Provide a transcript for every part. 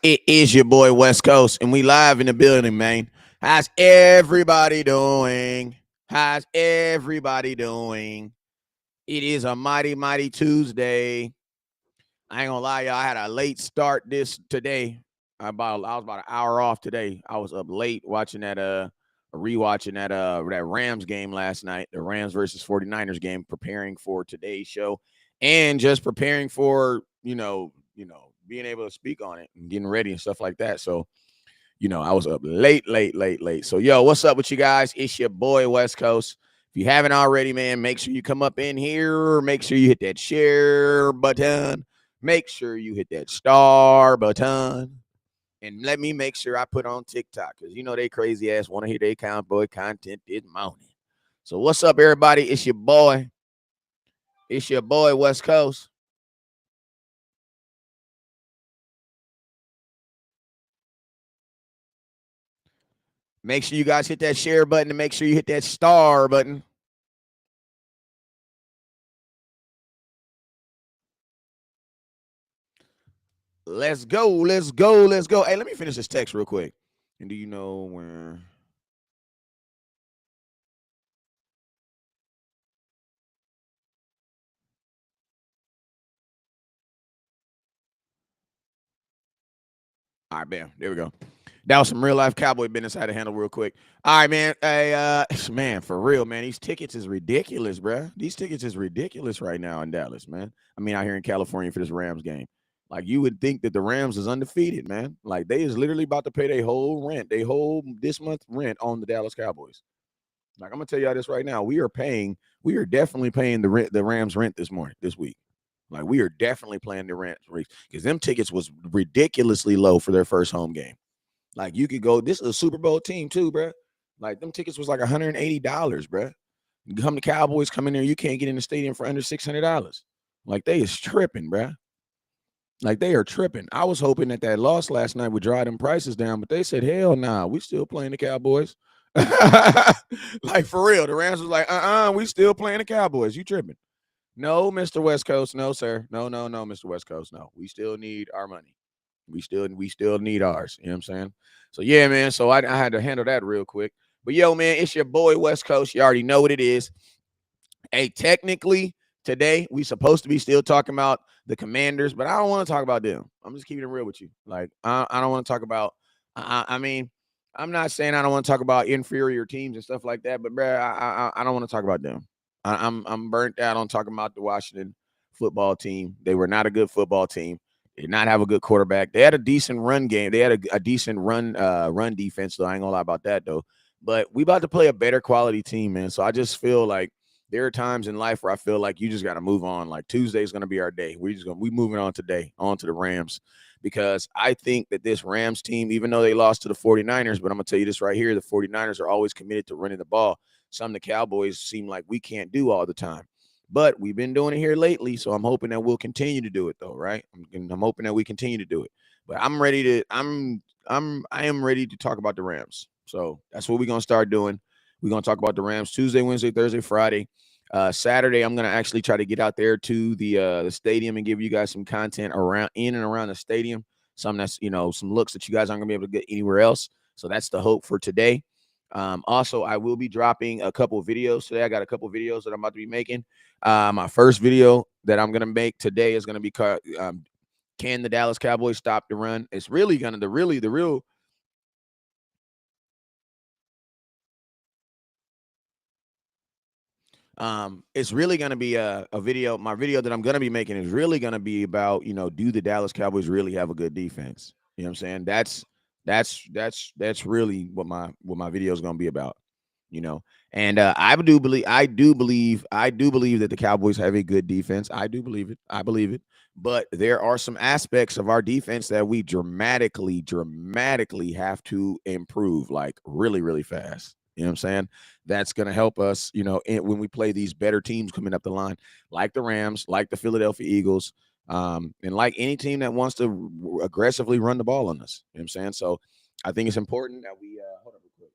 It is your boy West Coast, and we live in the building, man. How's everybody doing? How's everybody doing? It is a mighty Tuesday. I ain't gonna lie, y'all. I had a late start this today. I was about an hour off today. I was up late watching rewatching that Rams game last night, the Rams versus 49ers game, preparing for today's show and just preparing for, being able to speak on it and getting ready and stuff like that. So, I was up late. So, yo, what's up with you guys? It's your boy West Coast. If you haven't already, man, make sure you come up in here. Make sure you hit that share button. Make sure you hit that star button. And let me make sure I put on TikTok because they crazy ass want to hear their cowboy content this morning. So what's up, everybody? It's your boy. It's your boy West Coast. Make sure you guys hit that share button and make sure you hit that star button. Let's go. Let's go. Let's go. Hey, let me finish this text real quick. And do you know where? All right, bam. There we go. That was some real life cowboy business I had to handle real quick. All right, man. Hey, man, for real, man. These tickets is ridiculous, bruh. These tickets is ridiculous right now in Dallas, man. I mean, out here in California for this Rams game. Like, you would think that the Rams is undefeated, man. Like, they is literally about to pay their whole rent, their whole this month rent on the Dallas Cowboys. Like, I'm gonna tell y'all this right now. We are definitely paying the Rams rent this week. Like, we are definitely playing the rent because them tickets was ridiculously low for their first home game. Like, you could go. This is a Super Bowl team too, bro. Like, them tickets was like $180, bro. You come to Cowboys, come in there, you can't get in the stadium for under $600. Like, they is tripping, bro. Like, they are tripping. I was hoping that loss last night would drive them prices down, but they said, hell nah, we still playing the Cowboys. Like, for real. The Rams was like, we still playing the Cowboys. You tripping. No, Mr. West Coast. No, sir. No, Mr. West Coast. No. We still need our money. We still need ours. You know what I'm saying? So yeah, man. So I had to handle that real quick. But yo, man, it's your boy West Coast. You already know what it is. Hey, technically, today we supposed to be still talking about the Commanders, but I don't want to talk about them. I'm just keeping it real with you. Like, I don't want to talk about. I mean, I'm not saying I don't want to talk about inferior teams and stuff like that, but bro, I don't want to talk about them. I'm burnt out on talking about the Washington football team. They were not a good football team. They did not have a good quarterback. They had a decent run game. They had a decent run defense. Though I ain't gonna lie about that though. But we about to play a better quality team, man. So I just feel like there are times in life where I feel like you just got to move on. Like, Tuesday is going to be our day. We moving on today, on to the Rams, because I think that this Rams team, even though they lost to the 49ers, but I'm going to tell you this right here, the 49ers are always committed to running the ball. Some of the Cowboys seem like we can't do all the time. But we've been doing it here lately, so I'm hoping that we'll continue to do it, though, right? I'm hoping that we continue to do it. But I am ready to talk about the Rams. So that's what we're gonna start doing. We're gonna talk about the Rams Tuesday, Wednesday, Thursday, Friday. Saturday, I'm gonna actually try to get out there to the stadium and give you guys some content around in and around the stadium. Some that's some looks that you guys aren't gonna be able to get anywhere else. So that's the hope for today. Also, I will be dropping a couple of videos today. I got a couple of videos that I'm about to be making. My first video that I'm gonna make today is gonna be can the Dallas Cowboys stop the run? It's really gonna the real it's really going to be a video. My video that I'm going to be making is really going to be about, do the Dallas Cowboys really have a good defense? You know what I'm saying? That's really what my video is going to be about, you know. And I do believe that the Cowboys have a good defense. I do believe it. I believe it. But there are some aspects of our defense that we dramatically have to improve, like really, really fast. You know what I'm saying? That's going to help us, when we play these better teams coming up the line, like the Rams, like the Philadelphia Eagles, and like any team that wants to aggressively run the ball on us. You know what I'm saying? So I think it's important that we hold up real quick.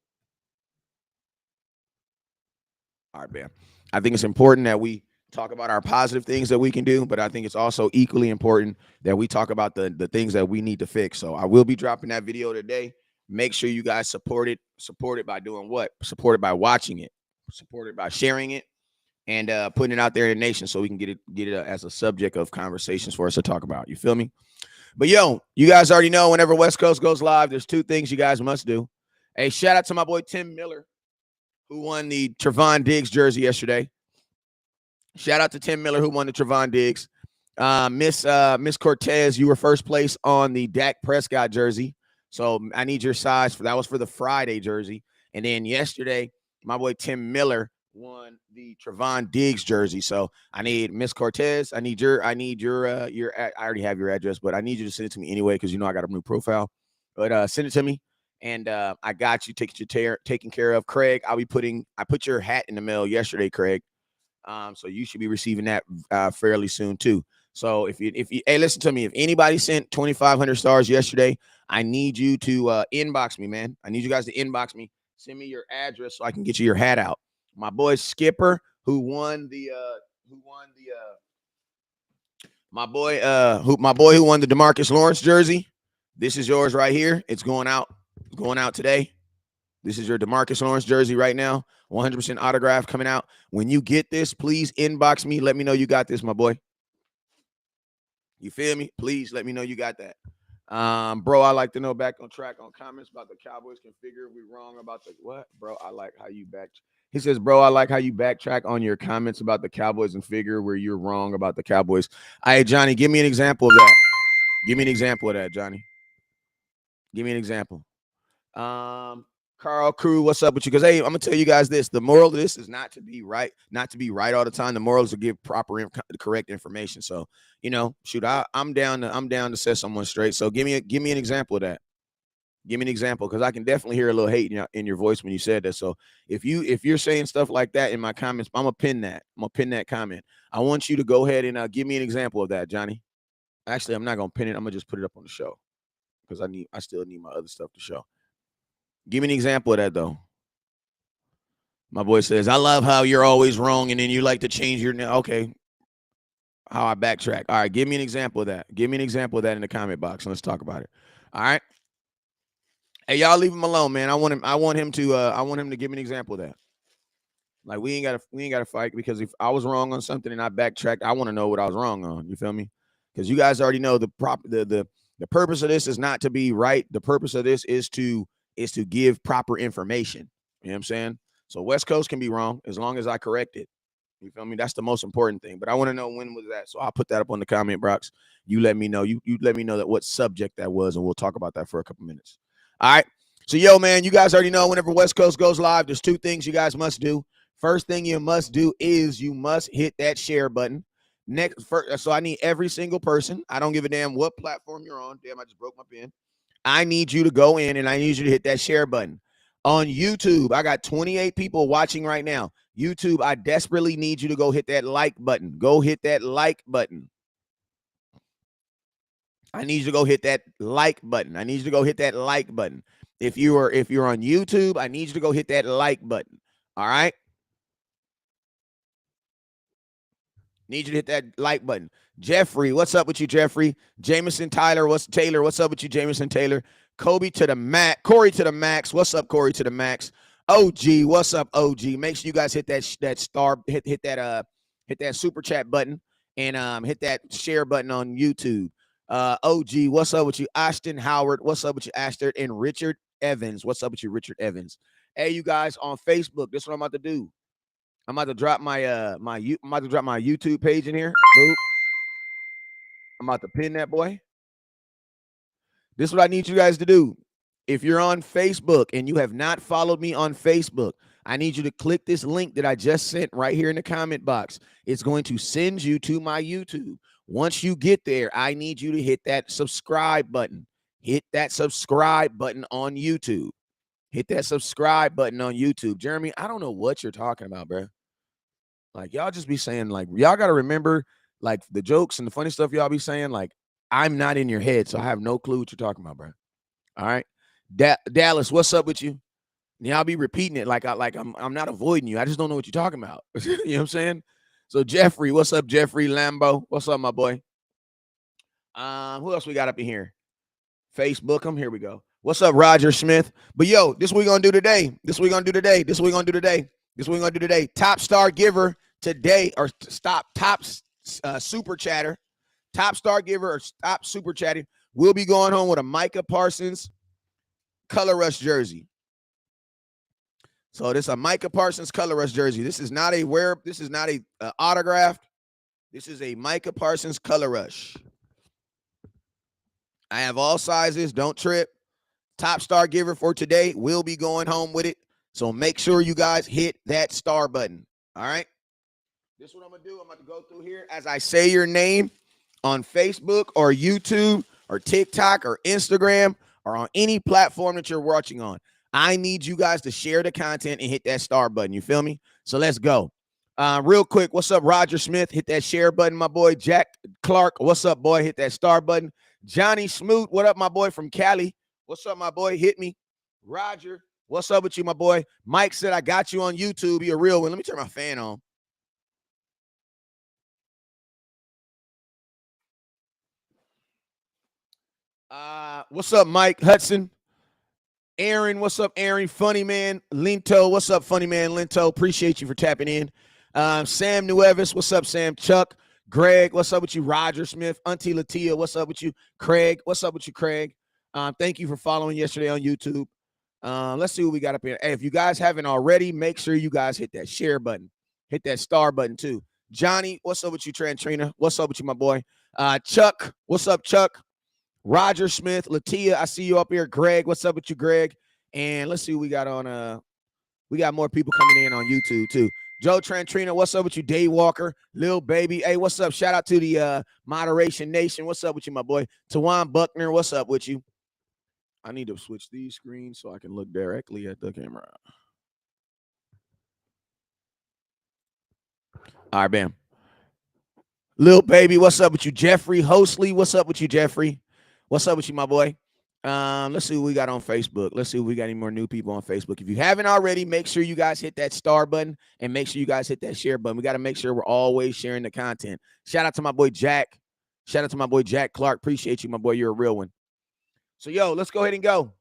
All right, man. I think it's important that we talk about our positive things that we can do, but I think it's also equally important that we talk about the things that we need to fix. So I will be dropping that video today. Make sure you guys support it. Support it by doing what? Support it by watching it. Support it by sharing it and putting it out there in the nation so we can get it as a subject of conversations for us to talk about. You feel me? But yo, you guys already know whenever West Coast goes live, there's two things you guys must do. Hey, shout out to my boy Tim Miller, who won the Trevon Diggs jersey yesterday. Shout out to Tim Miller, who won the Trevon Diggs. Miss Cortez, you were first place on the Dak Prescott jersey. So I need your size that was for the Friday jersey. And then yesterday, my boy Tim Miller won the Trevon Diggs jersey. So I need Miss Cortez. I need your I already have your address, but I need you to send it to me anyway, because you know I got a new profile. But send it to me. And I got you taken care of. Craig, I put your hat in the mail yesterday, Craig. So you should be receiving that fairly soon too. So if you hey, listen to me. If anybody sent 2,500 stars yesterday, I need you to inbox me, man. I need you guys to inbox me. Send me your address so I can get you your hat out. My boy Skipper, who won the DeMarcus Lawrence jersey. This is yours right here. It's going out today. This is your DeMarcus Lawrence jersey right now. 100% autograph coming out. When you get this, please inbox me. Let me know you got this, my boy. You feel me? Please let me know you got that. Bro, I like to know back on track on comments about the Cowboys can figure we wrong about the what? Bro, I like how you back. He says, bro, I like how you backtrack on your comments about the Cowboys and figure where you're wrong about the Cowboys. Hey, Johnny, give me an example of that. Give me an example of that, Johnny. Give me an example. Carl Crew, what's up with you? Because hey, I'm gonna tell you guys this: the moral of this is not to be right all the time. The moral is to give correct information. So, you know, shoot, I'm down to set someone straight. So give me an example of that. Give me an example, because I can definitely hear a little hate in your voice when you said that. So if you're saying stuff like that in my comments, I'm gonna pin that. I'm gonna pin that comment. I want you to go ahead and give me an example of that, Johnny. Actually, I'm not gonna pin it. I'm gonna just put it up on the show, because I still need my other stuff to show. Give me an example of that, though. My boy says, I love how you're always wrong and then you like to change your name. Okay. How I backtrack. All right. Give me an example of that. Give me an example of that in the comment box and let's talk about it. All right. Hey, y'all leave him alone, man. I want him to give me an example of that. Like we ain't gotta fight, because if I was wrong on something and I backtracked, I want to know what I was wrong on. You feel me? Because you guys already know the purpose of this is not to be right. The purpose of this is to give proper information. You know what I'm saying? So West Coast can be wrong as long as I correct it. You feel me? That's the most important thing. But I want to know when was that. So I'll put that up on the comment box. You let me know. You let me know that what subject that was, and we'll talk about that for a couple minutes. All right. So yo, man, you guys already know whenever West Coast goes live, there's two things you guys must do. First thing you must do is you must hit that share button. So I need every single person. I don't give a damn what platform you're on. Damn, I just broke my pen. I need you to go in and I need you to hit that share button. On YouTube, I got 28 people watching right now. YouTube, I desperately need you to go hit that like button. Go hit that like button. I need you to go hit that like button. I need you to go hit that like button. If you're on YouTube, I need you to go hit that like button. All right? Need you to hit that like button. Jeffrey, what's up with you, Jeffrey? Jameson Taylor, what's up with you, Jameson Taylor? Kobe to the max. Corey to the max. What's up, Corey to the max? OG, what's up, OG? Make sure you guys hit that star, hit that super chat button, and hit that share button on YouTube. OG, what's up with you? Ashton Howard, what's up with you, Ashton? And Richard Evans, what's up with you, Richard Evans? Hey, you guys on Facebook, this is what I'm about to do. I'm about to drop my YouTube page in here. Boop. I'm about to pin that boy. This is what I need you guys to do. If you're on Facebook and you have not followed me on Facebook, I need you to click this link that I just sent right here in the comment box. It's going to send you to my YouTube. Once you get there, I need you to hit that subscribe button. Hit that subscribe button on YouTube. Hit that subscribe button on YouTube. Jeremy, I don't know what you're talking about, bro. Like, y'all just be saying, like, y'all got to remember, like, the jokes and the funny stuff y'all be saying, like, I'm not in your head, so I have no clue what you're talking about, bro. All right? Dallas, what's up with you? And y'all be repeating it like I'm not avoiding you. I just don't know what you're talking about. You know what I'm saying? So Jeffrey, what's up, Jeffrey Lambo? What's up, my boy? Who else we got up in here? Facebook him. Here we go. What's up, Roger Smith? But yo, this what we gonna do today. This what we gonna do today. This what we gonna do today. This what we gonna do today. Top star giver today, or stop top super chatter. Top star giver or stop super chatting. We'll be going home with a Micah Parsons Color Rush jersey. So this is a Micah Parsons Color Rush jersey. This is not a This is not a autographed. This is a Micah Parsons Color Rush. I have all sizes. Don't trip. Top star giver for today. We'll be going home with it. So make sure you guys hit that star button. All right. This is what I'm going to do. I'm going to go through here as I say your name on Facebook or YouTube or TikTok or Instagram or on any platform that you're watching on. I need you guys to share the content and hit that star button. You feel me? So let's go. Real quick, what's up, Roger Smith? Hit that share button, my boy. Jack Clark, what's up, boy? Hit that star button. Johnny Smoot, what up, my boy from Cali? What's up, my boy? Hit me. Roger, what's up with you, my boy? Mike said, I got you on YouTube. You're a real one. Let me turn my fan on. What's up, Mike Hudson? Aaron, what's up, Aaron? Funny man, Linto, what's up, funny man, Linto? Appreciate you for tapping in. Sam Nuevis, what's up, Sam? Chuck, Greg, what's up with you? Roger Smith, Auntie Latia, what's up with you? Craig, what's up with you, Craig? Thank you for following yesterday on YouTube. Let's see what we got up here. Hey, if you guys haven't already, make sure you guys hit that share button. Hit that star button too. Johnny, what's up with you, Trina? What's up with you, my boy? Chuck, what's up, Chuck? Roger Smith, Latia, I see you up here. Greg, what's up with you, Greg? And let's see what we got on. We got more people coming in on YouTube too. Joe Trantrina, what's up with you? Dave Walker, Lil Baby. Hey, what's up? Shout out to the Moderation Nation. What's up with you, my boy? Tawan Buckner, what's up with you? I need to switch these screens so I can look directly at the camera. All right, bam. Lil Baby, what's up with you? Jeffrey Hostley, what's up with you, Jeffrey? What's up with you, my boy? Let's see what we got on Facebook. Let's see if we got any more new people on Facebook. If you haven't already, make sure you guys hit that star button and make sure you guys hit that share button. We got to make sure we're always sharing the content. Shout out to my boy Jack. Shout out to my boy Jack Clark. Appreciate you, my boy. You're a real one. So, yo, let's go ahead and go.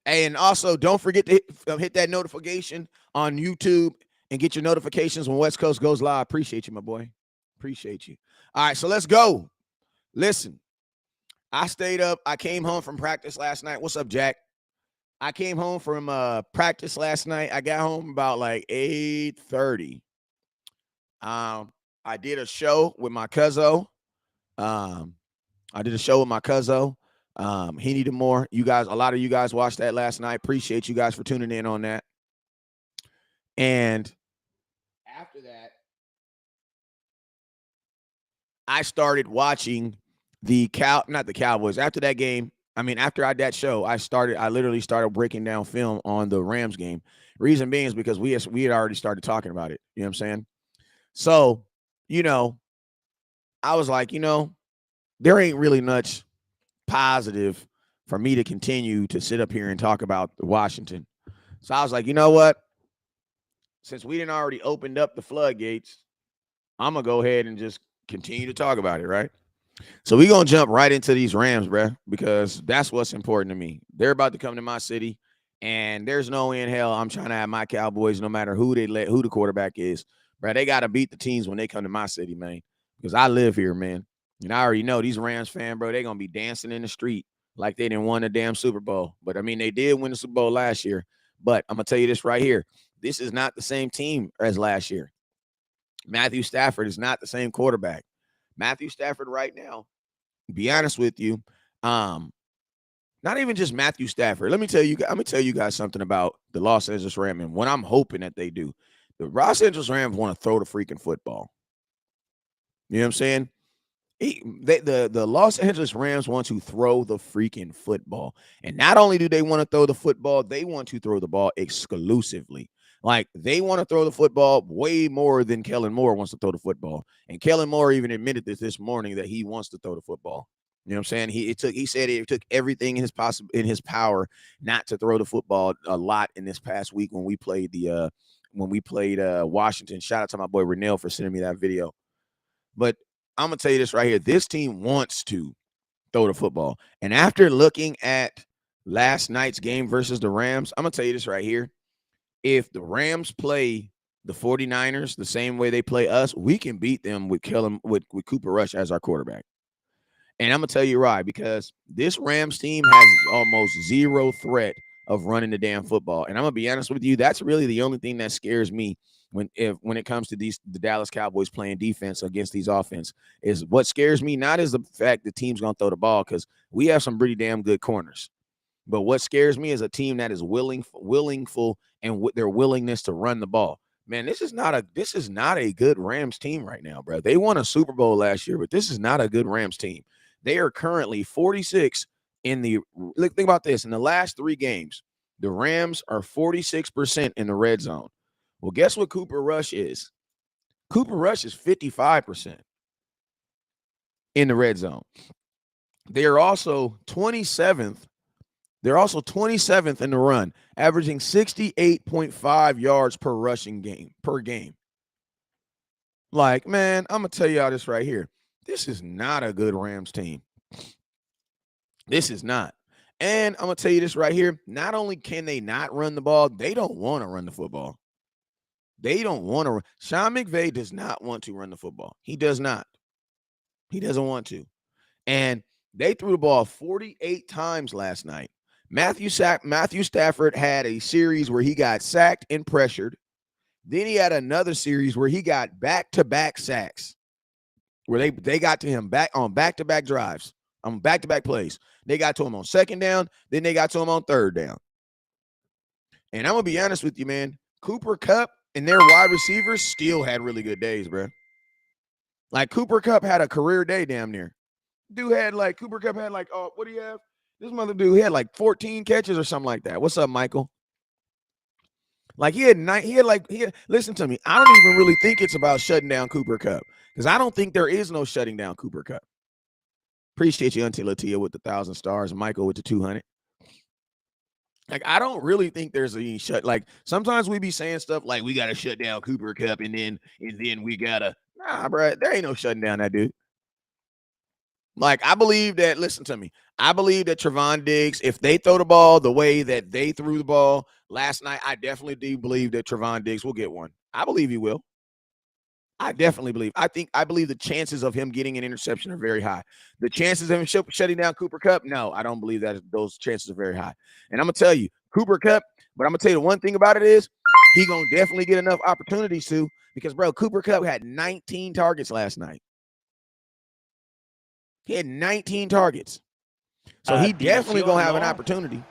And also, don't forget to hit that notification on YouTube and get your notifications when West Coast goes live. Appreciate you, my boy. Appreciate you. All right, so let's go. Listen, I stayed up. I came home from practice last night. What's up, Jack? I came home from practice last night. I got home about like 8:30. I did a show with my cousin. I did a show with my cousin. He needed more. You guys, a lot of you guys watched that last night. Appreciate you guys for tuning in on that. And after that, I started watching not the Cowboys. After that game, after that show, I literally started breaking down film on the Rams game. Reason being is because we had already started talking about it. You know what I'm saying? So, I was like, there ain't really much positive for me to continue to sit up here and talk about Washington. So I was like, you know what? Since we didn't already opened up the floodgates, I'm going to go ahead and just continue to talk about it, right? So we're going to jump right into these Rams, bro, because that's what's important to me. They're about to come to my city, and there's no way in hell I'm trying to have my Cowboys, no matter who the quarterback is. Bro, they got to beat the teams when they come to my city, man, because I live here, man. And I already know these Rams fans, bro, they're going to be dancing in the street like they didn't win a damn Super Bowl. But, they did win the Super Bowl last year. But I'm going to tell you this right here. This is not the same team as last year. Matthew Stafford is not the same quarterback. Matthew Stafford right now, to be honest with you, not even just Matthew Stafford. I'm going to tell you guys something about the Los Angeles Rams and what I'm hoping that they do. The Los Angeles Rams want to throw the freaking football. You know what I'm saying? The Los Angeles Rams want to throw the freaking football. And not only do they want to throw the football, they want to throw the ball exclusively. Like, they want to throw the football way more than Kellen Moore wants to throw the football. And Kellen Moore even admitted this morning that he wants to throw the football. You know what I'm saying? He said it took everything in his power not to throw the football a lot in this past week when we played the when we played Washington. Shout out to my boy Renell for sending me that video. But I'm gonna tell you this right here. This team wants to throw the football. And after looking at last night's game versus the Rams, I'm gonna tell you this right here. If the Rams play the 49ers the same way they play us, we can beat them with Cooper Rush as our quarterback. And I'm going to tell you why, because this Rams team has almost zero threat of running the damn football. And I'm going to be honest with you, that's really the only thing that scares me when it comes to the Dallas Cowboys playing defense against these offense. Is what scares me not is the fact the team's going to throw the ball, because we have some pretty damn good corners. But what scares me is a team that is willingful and their willingness to run the ball. Man, this is not a good Rams team right now, bro. They won a Super Bowl last year, but this is not a good Rams team. They are currently 46 in the – think about this. In the last 3 games, the Rams are 46% in the red zone. Well, guess what Cooper Rush is? Cooper Rush is 55% in the red zone. They are also 27th. They're also 27th in the run, averaging 68.5 yards per rushing game. Like, man, I'm going to tell y'all this right here. This is not a good Rams team. This is not. And I'm going to tell you this right here. Not only can they not run the ball, they don't want to run the football. They don't want to. Sean McVay does not want to run the football. He does not. He doesn't want to. And they threw the ball 48 times last night. Matthew Stafford had a series where he got sacked and pressured. Then he had another series where he got back-to-back sacks, where they got to him back-to-back drives, on back-to-back plays. They got to him on second down, then they got to him on third down. And I'm going to be honest with you, man. Cooper Kupp and their wide receivers still had really good days, bro. Like, Cooper Kupp had a career day damn near. Cooper Kupp had what do you have? This mother dude, he had like 14 catches or something like that. What's up, Michael? Like listen to me. I don't even really think it's about shutting down Cooper Kupp, because I don't think there is no shutting down Cooper Kupp. Appreciate you, Auntie Latia, with the 1,000 stars. Michael with the 200. Like, I don't really think there's any like, sometimes we be saying stuff like we got to shut down Cooper Kupp and then we got to, nah, bro, there ain't no shutting down that dude. Like, I believe that, listen to me, I believe that Trevon Diggs, if they throw the ball the way that they threw the ball last night, I definitely do believe that Trevon Diggs will get one. I believe he will. I definitely believe. I believe the chances of him getting an interception are very high. The chances of him shutting down Cooper Kupp, no, I don't believe that those chances are very high. And I'm going to tell you, Cooper Kupp, but I'm going to tell you the one thing about it is he going to definitely get enough opportunities to, because, bro, Cooper Kupp had 19 targets last night. He had 19 targets. So he definitely going to have an opportunity.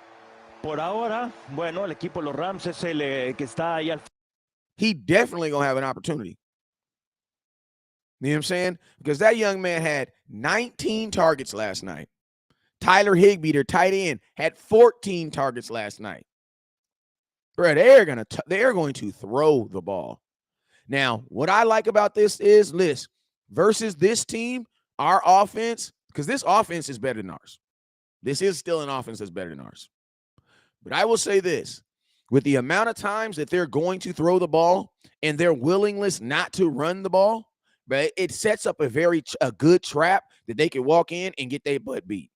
Por ahora, bueno, el equipo de los Rams es el que está ahí al. He definitely going to have an opportunity. You know what I'm saying? Because that young man had 19 targets last night. Tyler Higbee, their tight end, had 14 targets last night. Bro, they're going to throw the ball. Now, what I like about this is this. Versus this team, our offense, because this offense is better than ours. This is still an offense that's better than ours. But I will say this. With the amount of times that they're going to throw the ball and their willingness not to run the ball, but it sets up a good trap that they can walk in and get their butt beat.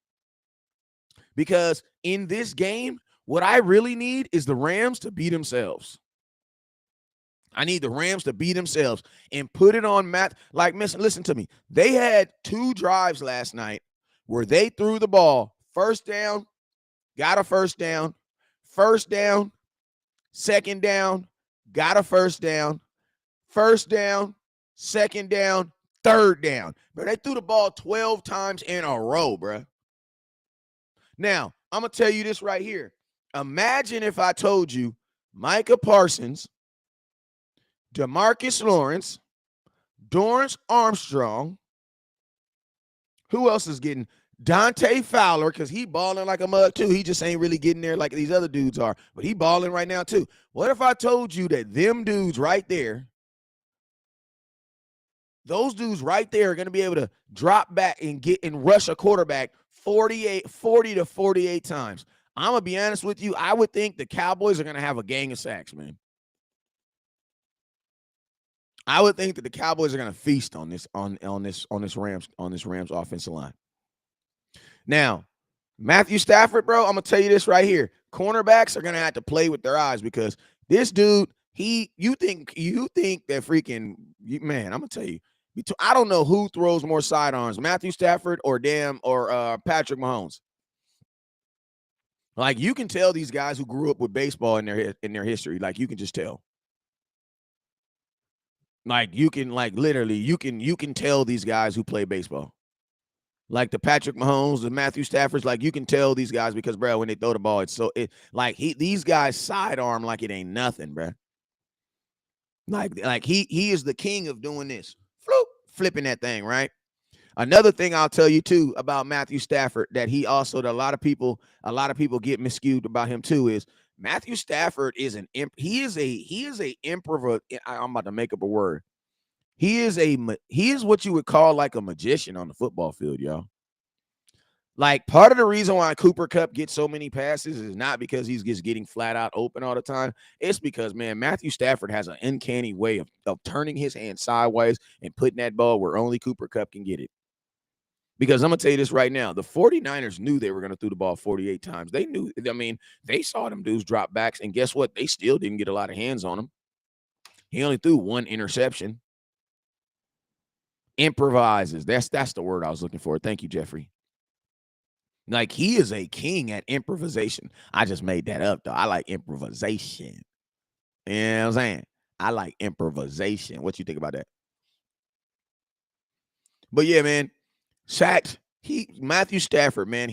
Because in this game, what I really need is the Rams to beat themselves. I need the Rams to beat themselves and put it on Matt. Like, listen to me. They had 2 drives last night where they threw the ball. First down, got a first down. First down, second down, got a first down. First down, second down, third down. But they threw the ball 12 times in a row, bro. Now, I'm going to tell you this right here. Imagine if I told you Micah Parsons, DeMarcus Lawrence, Dorrance Armstrong, who else is getting? Dante Fowler, because he balling like a mug too. He just ain't really getting there like these other dudes are. But he balling right now too. What if I told you that them dudes right there, those dudes right there are going to be able to drop back and get and rush a quarterback 40 to 48 times? I'm going to be honest with you. I would think the Cowboys are going to have a gang of sacks, man. I would think that the Cowboys are going to feast on this Rams offensive line. Now, Matthew Stafford, bro, I'm gonna tell you this right here. Cornerbacks are gonna have to play with their eyes because this dude, you think that freaking man, I'm gonna tell you. I don't know who throws more sidearms, Matthew Stafford or Patrick Mahomes. Like you can tell these guys who grew up with baseball in their history. Like you can just tell. Like you can literally you can tell these guys who play baseball. Like the Patrick Mahomes, the Matthew Staffords, like you can tell these guys because, bro, when they throw the ball, these guys sidearm like it ain't nothing, bro. Like he is the king of doing this, flipping that thing, right? Another thing I'll tell you too about Matthew Stafford that that a lot of people get miscued about him too is Matthew Stafford is he is a improver. I'm about to make up a word. He is what you would call like a magician on the football field, y'all. Like part of the reason why Cooper Kupp gets so many passes is not because he's just getting flat out open all the time. It's because, man, Matthew Stafford has an uncanny way of turning his hand sideways and putting that ball where only Cooper Kupp can get it. Because I'm going to tell you this right now. The 49ers knew they were going to throw the ball 48 times. They knew, they saw them dudes drop backs, and guess what? They still didn't get a lot of hands on him. He only threw one interception. Improvises. That's the word I was looking for. Thank you, Jeffrey. Like, he is a king at improvisation. I just made that up, though. I like improvisation. You know what I'm saying? I like improvisation. What you think about that? But, yeah, man, sacks. Matthew Stafford, man,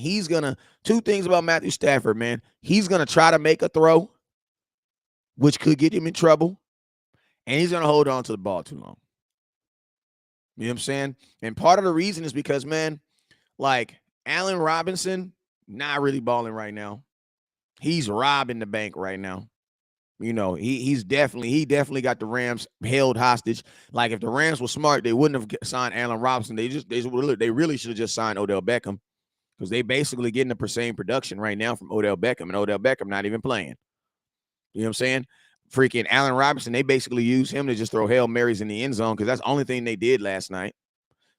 two things about Matthew Stafford, man. He's going to try to make a throw, which could get him in trouble, and he's going to hold on to the ball too long. You know what I'm saying? And part of the reason is because, man, like, Allen Robinson, not really balling right now. He's robbing the bank right now. You know, he definitely got the Rams held hostage. Like if the Rams were smart, they wouldn't have signed Allen Robinson. They really should have just signed Odell Beckham because they basically getting the same production right now from Odell Beckham, and Odell Beckham not even playing. You know what I'm saying? Freaking Allen Robinson, they basically use him to just throw Hail Marys in the end zone because that's the only thing they did last night.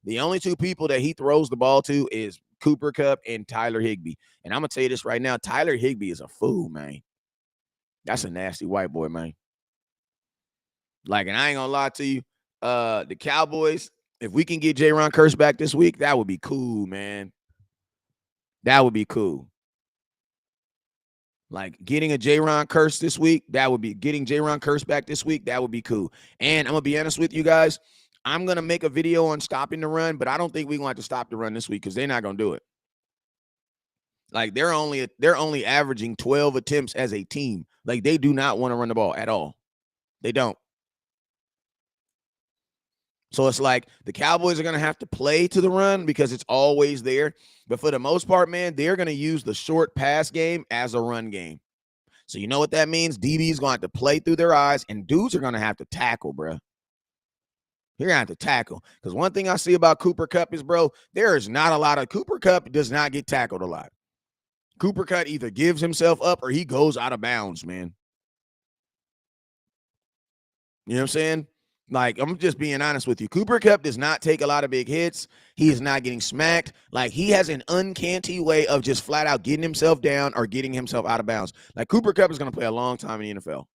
The only two people that he throws the ball to is Cooper Kupp and Tyler Higbee. And I'm going to tell you this right now. Tyler Higbee is a fool, man. That's a nasty white boy, man. Like, and I ain't going to lie to you. The Cowboys, if we can get Jaron Kearse back this week, that would be cool, man. That would be cool. Like, getting a Jaron Kearse this week, getting Jaron Kearse back this week, that would be cool. And I'm going to be honest with you guys. I'm going to make a video on stopping the run, but I don't think we're going to have to stop the run this week because they're not going to do it. Like, they're only averaging 12 attempts as a team. Like, they do not want to run the ball at all. They don't. So it's like the Cowboys are going to have to play to the run because it's always there. But for the most part, man, they're going to use the short pass game as a run game. So you know what that means? DB's going to have to play through their eyes, and dudes are going to have to tackle, bro. You're going to have to tackle. Because one thing I see about Cooper Kupp is, bro, there is not a lot of – Cooper Kupp does not get tackled a lot. Cooper Kupp either gives himself up or he goes out of bounds, man. You know what I'm saying? Like, I'm just being honest with you. Cooper Kupp does not take a lot of big hits. He is not getting smacked. Like, he has an uncanny way of just flat out getting himself down or getting himself out of bounds. Like, Cooper Kupp is going to play a long time in the NFL.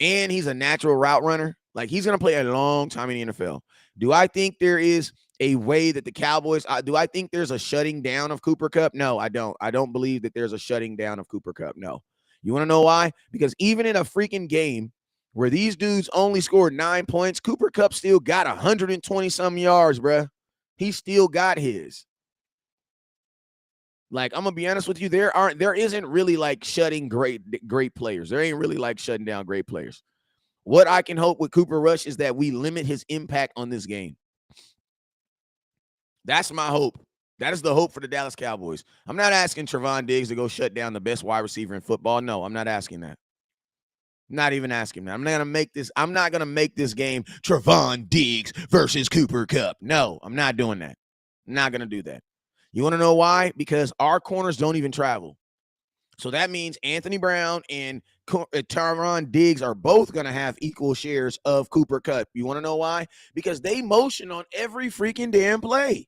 And he's a natural route runner. Like, he's going to play a long time in the NFL. Do I think there is a way that the Cowboys do I think there's a shutting down of Cooper Kupp? No, I don't. I don't believe that there's a shutting down of Cooper Kupp. No. You want to know why? Because even in a freaking game where these dudes only scored 9 points, Cooper Kupp still got 120-some yards, bruh. He still got his. Like, I'm going to be honest with you, there isn't really like shutting great players. There ain't really like shutting down great players. What I can hope with Cooper Rush is that we limit his impact on this game. That's my hope. That is the hope for the Dallas Cowboys. I'm not asking Trevon Diggs to go shut down the best wide receiver in football. No, I'm not asking that. I'm not even asking that. I'm not going to make this game Trevon Diggs versus Cooper Kupp. No, I'm not doing that. I'm not going to do that. You want to know why? Because our corners don't even travel. So that means Anthony Brown and Tyron Diggs are both going to have equal shares of Cooper Kupp. You want to know why? Because they motion on every freaking damn play.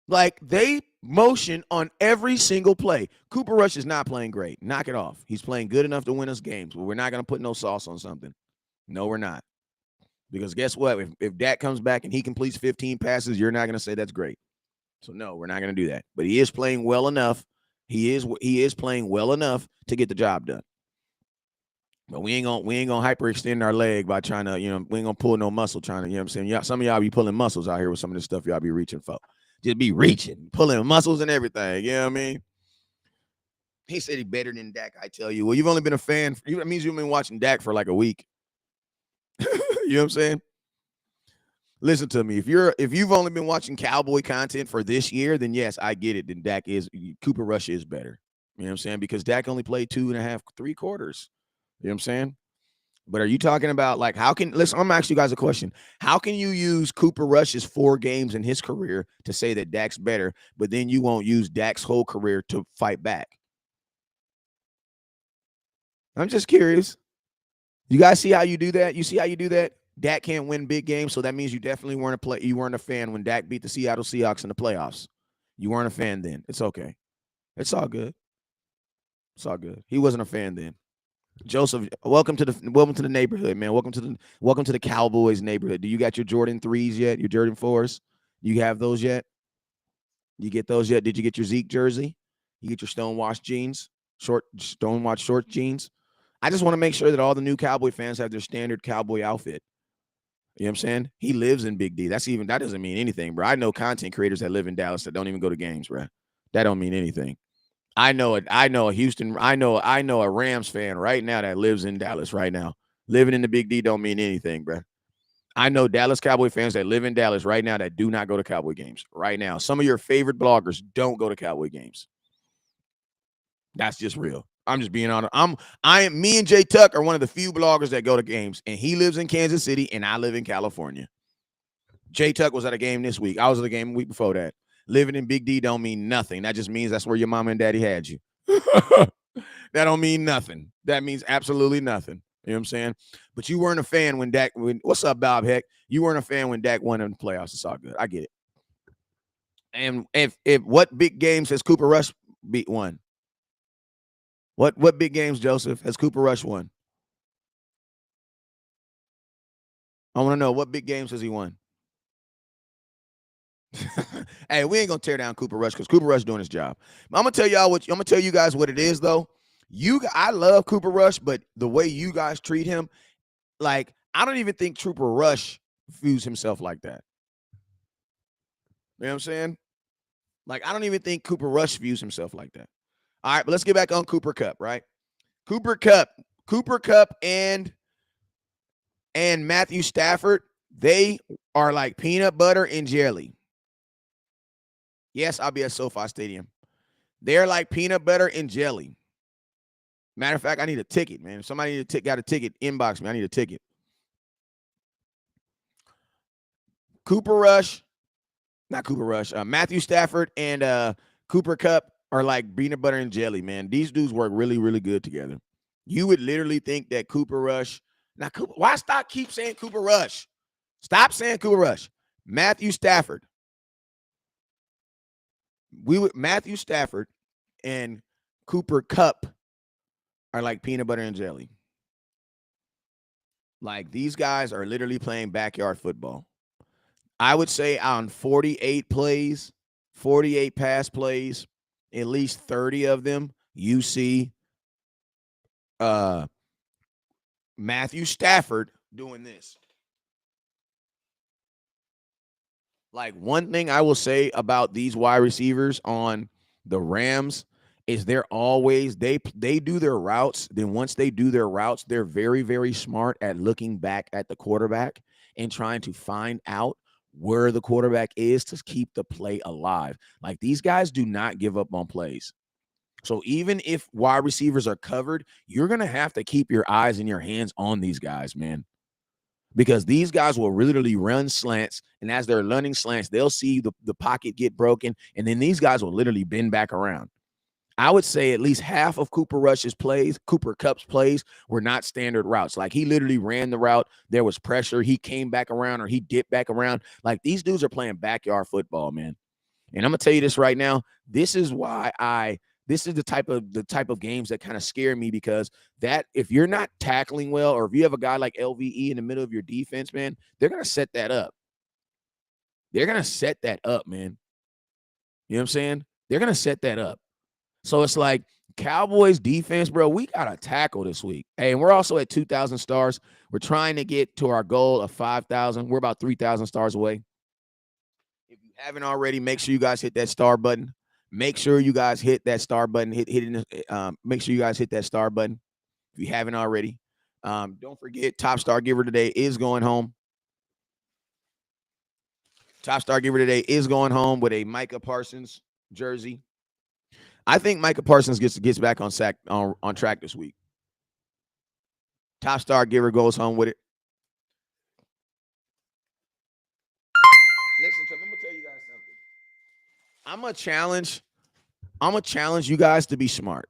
Like, they motion on every single play. Cooper Rush is not playing great. Knock it off. He's playing good enough to win us games, but we're not going to put no sauce on something. No, we're not. Because guess what? If Dak comes back and he completes 15 passes, you're not going to say that's great. So no, we're not going to do that. But he is playing well enough. He is playing well enough to get the job done. But we ain't gonna hyperextend our leg by trying to, we ain't gonna pull no muscle trying to, I'm saying? Some of y'all be pulling muscles out here with some of this stuff y'all be reaching for. Just be reaching, pulling muscles and everything. You know what I mean? He said he better than Dak, I tell you. Well, you've only been a fan. That means you've been watching Dak for like a week. You know what I'm saying? Listen to me. If you've only been watching Cowboy content for this year, then yes, I get it. Then Cooper Rush is better. You know what I'm saying? Because Dak only played 2.5, 3 quarters. You know what I'm saying? But are you talking about, like, listen, I'm asking you guys a question. How can you use Cooper Rush's 4 games in his career to say that Dak's better, but then you won't use Dak's whole career to fight back? I'm just curious. You guys see how you do that? You see how you do that? Dak can't win big games, so that means you definitely weren't a fan when Dak beat the Seattle Seahawks in the playoffs. You weren't a fan then. It's okay. It's all good. It's all good. He wasn't a fan then. Joseph, welcome to the neighborhood, man. Welcome to the Cowboys neighborhood. Do you got your Jordan 3s yet? Your Jordan 4s? You have those yet? You get those yet? Did you get your Zeke jersey? You get your Stonewashed jeans? Stonewashed short jeans? I just want to make sure that all the new Cowboy fans have their standard Cowboy outfit. You know what I'm saying? He lives in Big D. That doesn't mean anything, bro. I know content creators that live in Dallas that don't even go to games, bro. That don't mean anything. I know a Rams fan right now that lives in Dallas right now. Living in the Big D don't mean anything, bro. I know Dallas Cowboy fans that live in Dallas right now that do not go to Cowboy games right now. Some of your favorite bloggers don't go to Cowboy games. That's just real. I'm just being honest. Me and Jay Tuck are one of the few bloggers that go to games, and he lives in Kansas City, and I live in California. Jay Tuck was at a game this week. I was at a game a week before that. Living in Big D don't mean nothing. That just means that's where your mama and daddy had you. That don't mean nothing. That means absolutely nothing. You know what I'm saying? But you weren't a fan when what's up, Bob Heck? You weren't a fan when Dak won in the playoffs. It's all good. I get it. And if what big games has Cooper Rush won? What big games, Joseph, has Cooper Rush won? I want to know, what big games has he won? Hey, we ain't gonna tear down Cooper Rush because Cooper Rush doing his job. I'm gonna tell you guys what it is though. I love Cooper Rush, but the way you guys treat him, like, I don't even think Cooper Rush views himself like that. You know what I'm saying? Like, I don't even think Cooper Rush views himself like that. All right, but let's get back on Cooper Kupp, right? Cooper Kupp and Matthew Stafford, they are like peanut butter and jelly. Yes, I'll be at SoFi Stadium. They're like peanut butter and jelly. Matter of fact, I need a ticket, man. If somebody got a ticket, inbox me. I need a ticket. Matthew Stafford and Cooper Kupp are like peanut butter and jelly, man. These dudes work really, really good together. You would literally think that Cooper Rush. Now, why keep saying Cooper Rush? Stop saying Cooper Rush. Matthew Stafford. Matthew Stafford and Cooper Kupp are like peanut butter and jelly. Like, these guys are literally playing backyard football. I would say on 48 plays, 48 pass plays, at least 30 of them, you see Matthew Stafford doing this. Like, one thing I will say about these wide receivers on the Rams is they're always, they do their routes. Then once they do their routes, they're very, very smart at looking back at the quarterback and trying to find out where the quarterback is to keep the play alive. Like, these guys do not give up on plays. So even if wide receivers are covered, you're going to have to keep your eyes and your hands on these guys, man. because these guys will literally run slants, and as they're running slants, they'll see the pocket get broken, and then these guys will literally bend back around. I would say at least half of Cooper Kupp's plays were not standard routes. Like he literally ran the route, there was pressure, he came back around or he dipped back around. Like these dudes are playing backyard football, man. And I'm gonna tell you this right now. This is the type of games that kind of scare me, because that if you're not tackling well, or if you have a guy like LVE in the middle of your defense, man, they're gonna set that up. They're gonna set that up, man. You know what I'm saying? They're gonna set that up. So it's like Cowboys defense, bro, we got to tackle this week. Hey, and we're also at 2,000 stars. We're trying to get to our goal of 5,000. We're about 3,000 stars away. If you haven't already, make sure you guys hit that star button. Make sure you guys hit that star button. Make sure you guys hit that star button if you haven't already. Don't forget, Top Star Giver today is going home. Top Star Giver today is going home with a Micah Parsons jersey. I think Micah Parsons gets back on track this week. Top Star Giver goes home with it. Listen to me. I'm gonna tell you guys something. I'm gonna challenge you guys to be smart.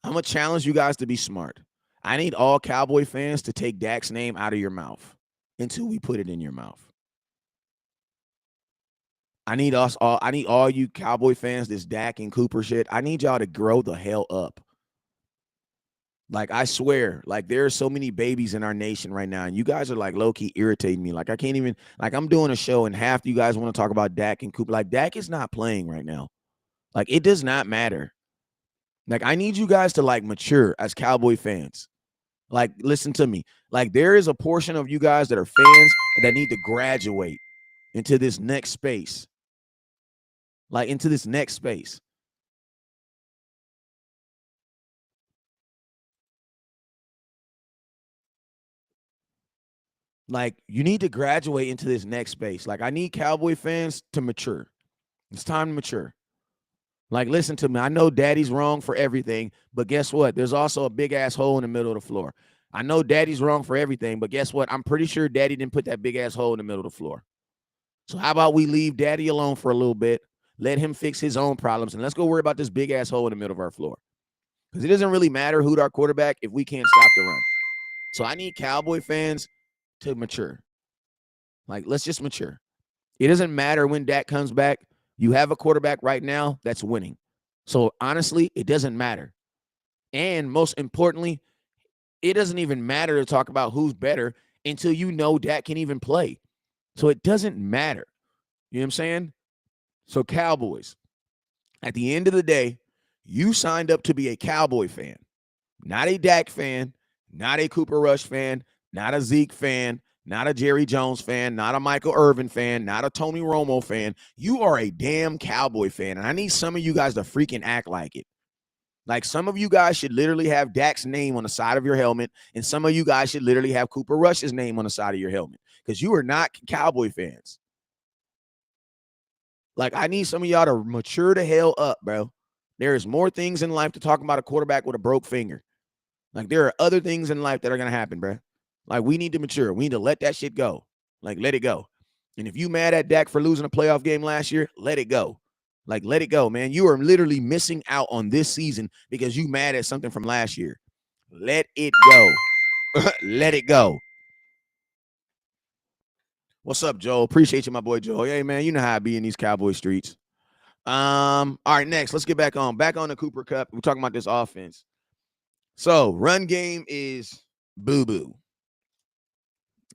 I'm gonna challenge you guys to be smart. I need all Cowboy fans to take Dak's name out of your mouth until we put it in your mouth. I need all you Cowboy fans, this Dak and Cooper shit. I need y'all to grow the hell up. Like, I swear, like, there are so many babies in our nation right now, and you guys are like low-key irritating me. Like, I can't even, like, I'm doing a show, and half you guys want to talk about Dak and Cooper. Like, Dak is not playing right now. Like, it does not matter. Like, I need you guys to, like, mature as Cowboy fans. Like, listen to me. Like, there is a portion of you guys that are fans that need to graduate into this next space. Like, into this next space. Like, you need to graduate into this next space. Like, I need Cowboy fans to mature. It's time to mature. Like, listen to me. I know Daddy's wrong for everything, but guess what? There's also a big ass hole in the middle of the floor. I know Daddy's wrong for everything, but guess what? I'm pretty sure Daddy didn't put that big ass hole in the middle of the floor. So how about we leave Daddy alone for a little bit, let him fix his own problems, and let's go worry about this big ass hole in the middle of our floor. Because it doesn't really matter who's our quarterback if we can't stop the run. So I need Cowboy fans to mature. Like, let's just mature. It doesn't matter when Dak comes back. You have a quarterback right now that's winning. So honestly, it doesn't matter. And most importantly, it doesn't even matter to talk about who's better until you know Dak can even play. So it doesn't matter. You know what I'm saying? So Cowboys, at the end of the day, you signed up to be a Cowboy fan, not a Dak fan, not a Cooper Rush fan, not a Zeke fan, not a Jerry Jones fan, not a Michael Irvin fan, not a Tony Romo fan. You are a damn Cowboy fan, and I need some of you guys to freaking act like it. Like, some of you guys should literally have Dak's name on the side of your helmet, and some of you guys should literally have Cooper Rush's name on the side of your helmet, because you are not Cowboy fans. Like, I need some of y'all to mature the hell up, bro. There is more things in life to talk about a quarterback with a broke finger. Like, there are other things in life that are going to happen, bro. Like, we need to mature. We need to let that shit go. Like, let it go. And if you mad at Dak for losing a playoff game last year, let it go. Like, let it go, man. You are literally missing out on this season because you mad at something from last year. Let it go. Let it go. What's up, Joel? Appreciate you, my boy Joel. Hey, man, you know how I be in these Cowboy streets. All right, next, let's get back on the Cooper Kupp. We're talking about this offense. So, run game is boo-boo.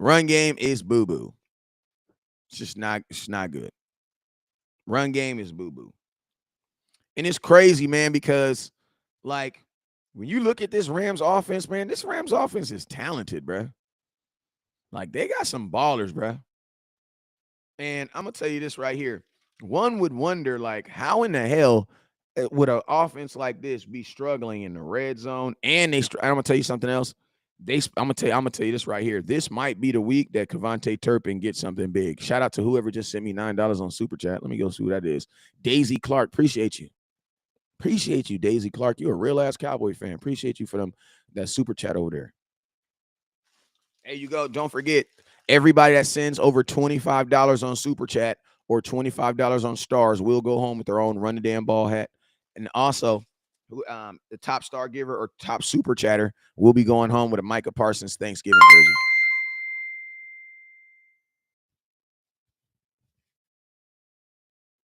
Run game is boo-boo. It's not good. Run game is boo-boo. And it's crazy, man, because, like, when you look at this Rams offense, man, this Rams offense is talented, bro. Like, they got some ballers, bro. And I'm going to tell you this right here. One would wonder, like, how in the hell would an offense like this be struggling in the red zone? And I'm going to tell you something else. I'm gonna tell you this right here. This might be the week that Kevontae Turpin gets something big. Shout out to whoever just sent me $9 on Super Chat. Let me go see who that is. Daisy Clark, appreciate you. Appreciate you, Daisy Clark. You're a real ass Cowboy fan. Appreciate you for that Super Chat over there. There you go. Don't forget, everybody that sends over $25 on Super Chat or $25 on Stars will go home with their own Run the Damn Ball hat. And also, the top star giver or top super chatter will be going home with a Micah Parsons Thanksgiving jersey.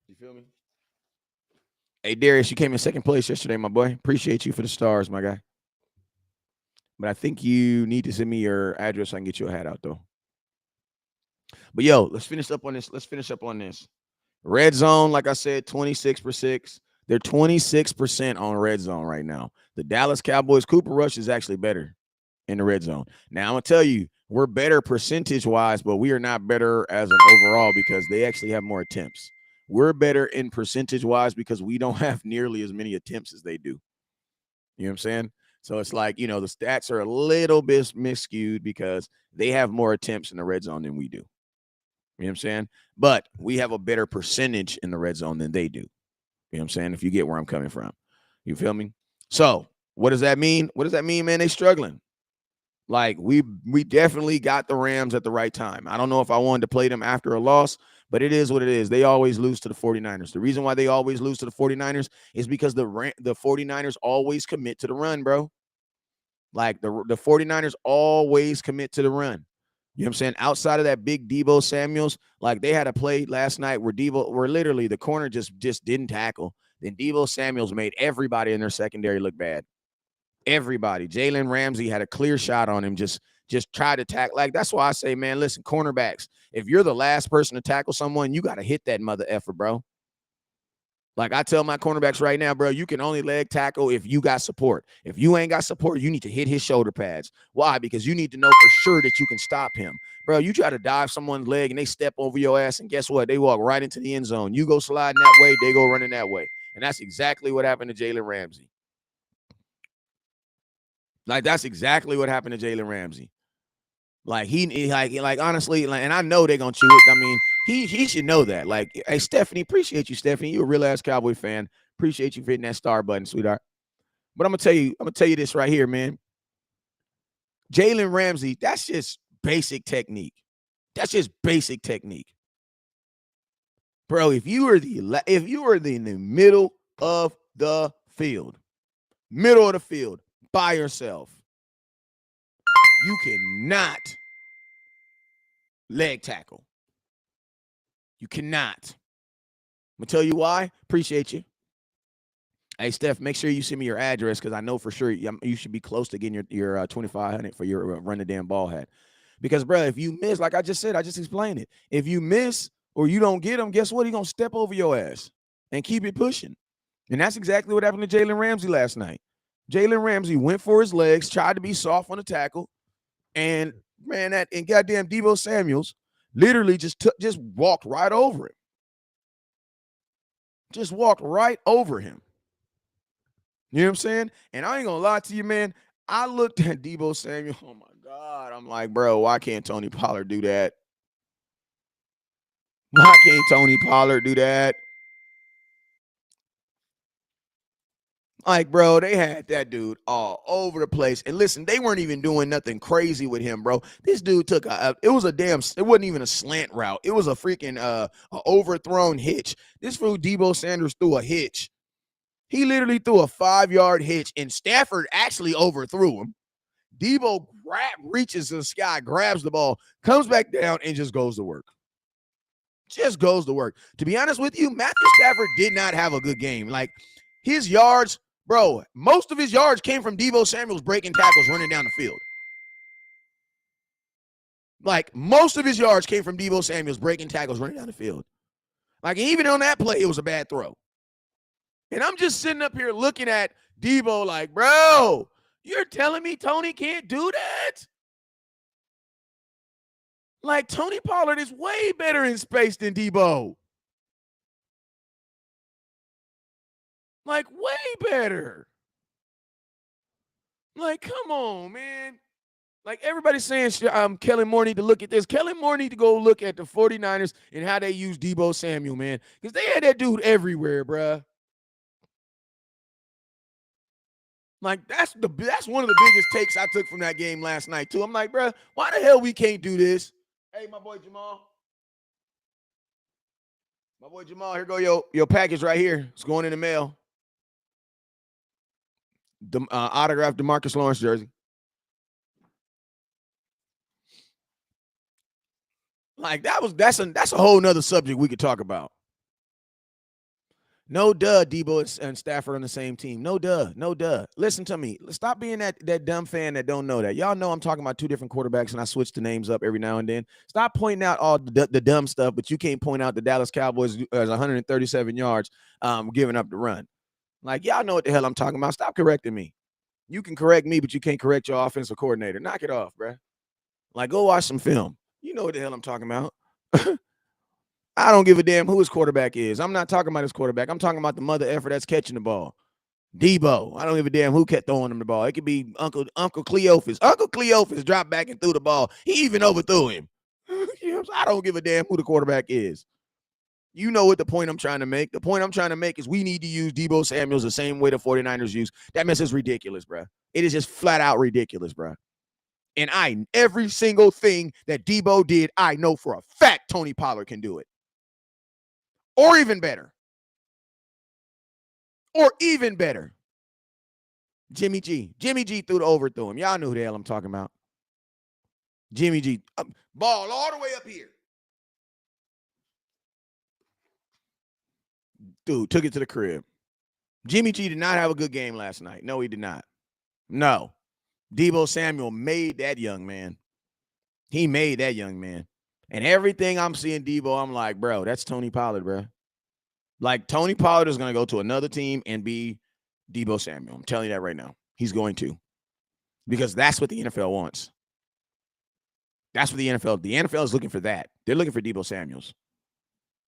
You feel me? Hey, Darius, you came in second place yesterday, my boy. Appreciate you for the stars, my guy. But I think you need to send me your address so I can get you a hat out, though. But yo, let's finish up on this. Let's finish up on this. Red zone, like I said, 26 for 6. They're 26% on red zone right now. The Dallas Cowboys, Cooper Rush is actually better in the red zone. Now, I'm going to tell you, we're better percentage-wise, but we are not better as an overall because they actually have more attempts. We're better in percentage-wise because we don't have nearly as many attempts as they do. You know what I'm saying? So it's like, the stats are a little bit miscued because they have more attempts in the red zone than we do. You know what I'm saying? But we have a better percentage in the red zone than they do. You know what I'm saying? If you get where I'm coming from. You feel me? So what does that mean? What does that mean, man? They struggling. Like we definitely got the Rams at the right time. I don't know if I wanted to play them after a loss, but it is what it is. They always lose to the 49ers. The reason why they always lose to the 49ers is because the 49ers always commit to the run, bro. Like the 49ers always commit to the run. You know what I'm saying? Outside of that big Deebo Samuels, like they had a play last night where literally the corner just didn't tackle. Then Deebo Samuels made everybody in their secondary look bad. Everybody. Jalen Ramsey had a clear shot on him, just tried to tackle. Like, that's why I say, man, listen, cornerbacks, if you're the last person to tackle someone, you got to hit that mother effer, bro. Like I tell my cornerbacks right now, bro, you can only leg tackle if you got support. If you ain't got support, you need to hit his shoulder pads. Why? Because you need to know for sure that you can stop him. Bro, you try to dive someone's leg and they step over your ass, and guess what? They walk right into the end zone. You go sliding that way, they go running that way. And that's exactly what happened to Jalen Ramsey. Like, that's exactly what happened to Jalen Ramsey. Like like honestly, like, and I know they're gonna chew it. I mean, he should know that. Like, hey, Stephanie, appreciate you, Stephanie. You a real ass Cowboy fan. Appreciate you for hitting that star button, sweetheart. But I'm gonna tell you this right here, man. Jalen Ramsey, that's just basic technique. That's just basic technique, bro. If you are in the middle of the field by yourself, you cannot leg tackle. You cannot. I'm gonna tell you why. Appreciate you. Hey, Steph, make sure you send me your address because I know for sure you should be close to getting your 2,500 for your run the damn ball hat. Because, bro, if you miss, like I just said, I just explained it. If you miss or you don't get him, guess what? He's gonna step over your ass and keep it pushing. And that's exactly what happened to Jalen Ramsey last night. Jalen Ramsey went for his legs, tried to be soft on the tackle, and man, and goddamn Deebo Samuels literally just walked right over him. Just walked right over him. You know what I'm saying? And I ain't gonna lie to you, man. I looked at Deebo Samuel. Oh my God. I'm like, bro, why can't Tony Pollard do that? Why can't Tony Pollard do that? Like, bro, they had that dude all over the place. And listen, they weren't even doing nothing crazy with him, bro. This dude took it wasn't even a slant route. It was a freaking a overthrown hitch. This fool Deebo Sanders threw a hitch. He literally threw a 5-yard hitch, and Stafford actually overthrew him. Deebo reaches to the sky, grabs the ball, comes back down, and just goes to work. Just goes to work. To be honest with you, Matthew Stafford did not have a good game. Like, his yards, bro, most of his yards came from Deebo Samuels breaking tackles, running down the field. Like, most of his yards came from Deebo Samuels breaking tackles, running down the field. Like, even on that play, it was a bad throw. And I'm just sitting up here looking at Deebo like, bro, you're telling me Tony can't do that? Like, Tony Pollard is way better in space than Deebo. Like, way better. Like, come on, man. Like, everybody's saying Kellen Moore need to look at this. Kellen Moore need to go look at the 49ers and how they use Deebo Samuel, man. Because they had that dude everywhere, bruh. Like that's one of the biggest takes I took from that game last night too. I'm like, bro, why the hell we can't do this? Hey, my boy Jamal. My boy Jamal, here go your package right here. It's going in the mail. The autographed DeMarcus Lawrence jersey. Like that's a whole nother subject we could talk about. No duh, Debo and Stafford on the same team. No duh, no duh. Listen to me. Stop being that dumb fan that don't know that. Y'all know I'm talking about two different quarterbacks, and I switch the names up every now and then. Stop pointing out all the dumb stuff, but you can't point out the Dallas Cowboys as 137 yards giving up the run. Like, y'all know what the hell I'm talking about. Stop correcting me. You can correct me, but you can't correct your offensive coordinator. Knock it off, bruh. Like, go watch some film. You know what the hell I'm talking about. I don't give a damn who his quarterback is. I'm not talking about his quarterback. I'm talking about the mother effer that's catching the ball. Debo. I don't give a damn who kept throwing him the ball. It could be Uncle Cleophas. Uncle Cleophas dropped back and threw the ball. He even overthrew him. You know, I don't give a damn who the quarterback is. You know what the point I'm trying to make. The point I'm trying to make is we need to use Debo Samuels the same way the 49ers use. That mess is ridiculous, bro. It is just flat out ridiculous, bro. And every single thing that Debo did, I know for a fact Tony Pollard can do it. Or even better. Or even better. Jimmy G. Jimmy G threw the overthrew him. Y'all know who the hell I'm talking about. Jimmy G. Ball all the way up here. Dude, took it to the crib. Jimmy G did not have a good game last night. No, he did not. No. Debo Samuel made that young man. He made that young man. And everything I'm seeing Debo, I'm like, bro, that's Tony Pollard, bro. Like, Tony Pollard is going to go to another team and be Debo Samuel. I'm telling you that right now. He's going to. Because that's what the NFL wants. That's what the NFL is looking for that. They're looking for Debo Samuels.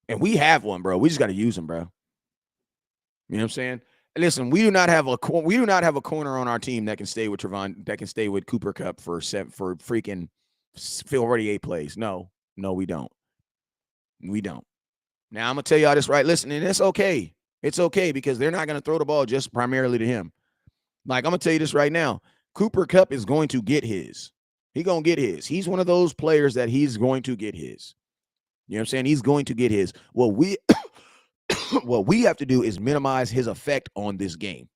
And we have one, bro. We just got to use him, bro. You know what I'm saying? Listen, we do not have a corner on our team that can stay with Cooper Kupp for freaking 48 plays. No, we don't. We don't. Now I'm gonna tell y'all this right. Listen, and it's okay. It's okay because they're not gonna throw the ball just primarily to him. Like, I'm gonna tell you this right now. Cooper Kupp is going to get his. He's gonna get his. He's one of those players that he's going to get his. You know what I'm saying? He's going to get his. What we have to do is minimize his effect on this game.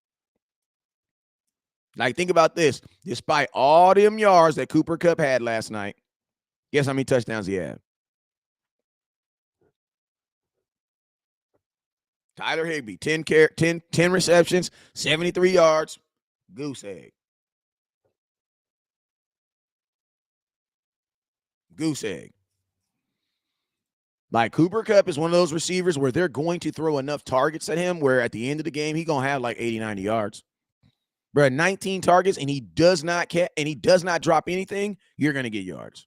Like, think about this. Despite all them yards that Cooper Kupp had last night, guess how many touchdowns he had? Tyler Higbee, 10 receptions, 73 yards, goose egg. Goose egg. Like, Cooper Kupp is one of those receivers where they're going to throw enough targets at him where at the end of the game, he's going to have like 80, 90 yards. Bro, 19 targets and he does not drop anything, you're going to get yards.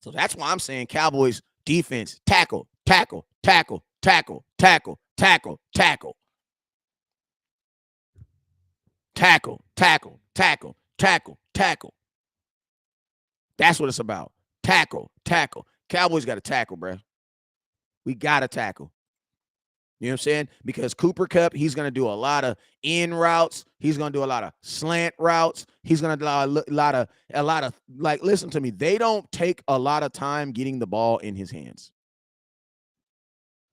So that's why I'm saying Cowboys defense, tackle, tackle, tackle, tackle, tackle, tackle, tackle. Tackle, tackle, tackle, tackle, tackle. That's what it's about. Tackle, tackle. Cowboys got to tackle, bro. We got to tackle. You know what I'm saying? Because Cooper Kupp, he's going to do a lot of in routes. He's going to do a lot of slant routes. He's going to do a lot of, like, listen to me. They don't take a lot of time getting the ball in his hands.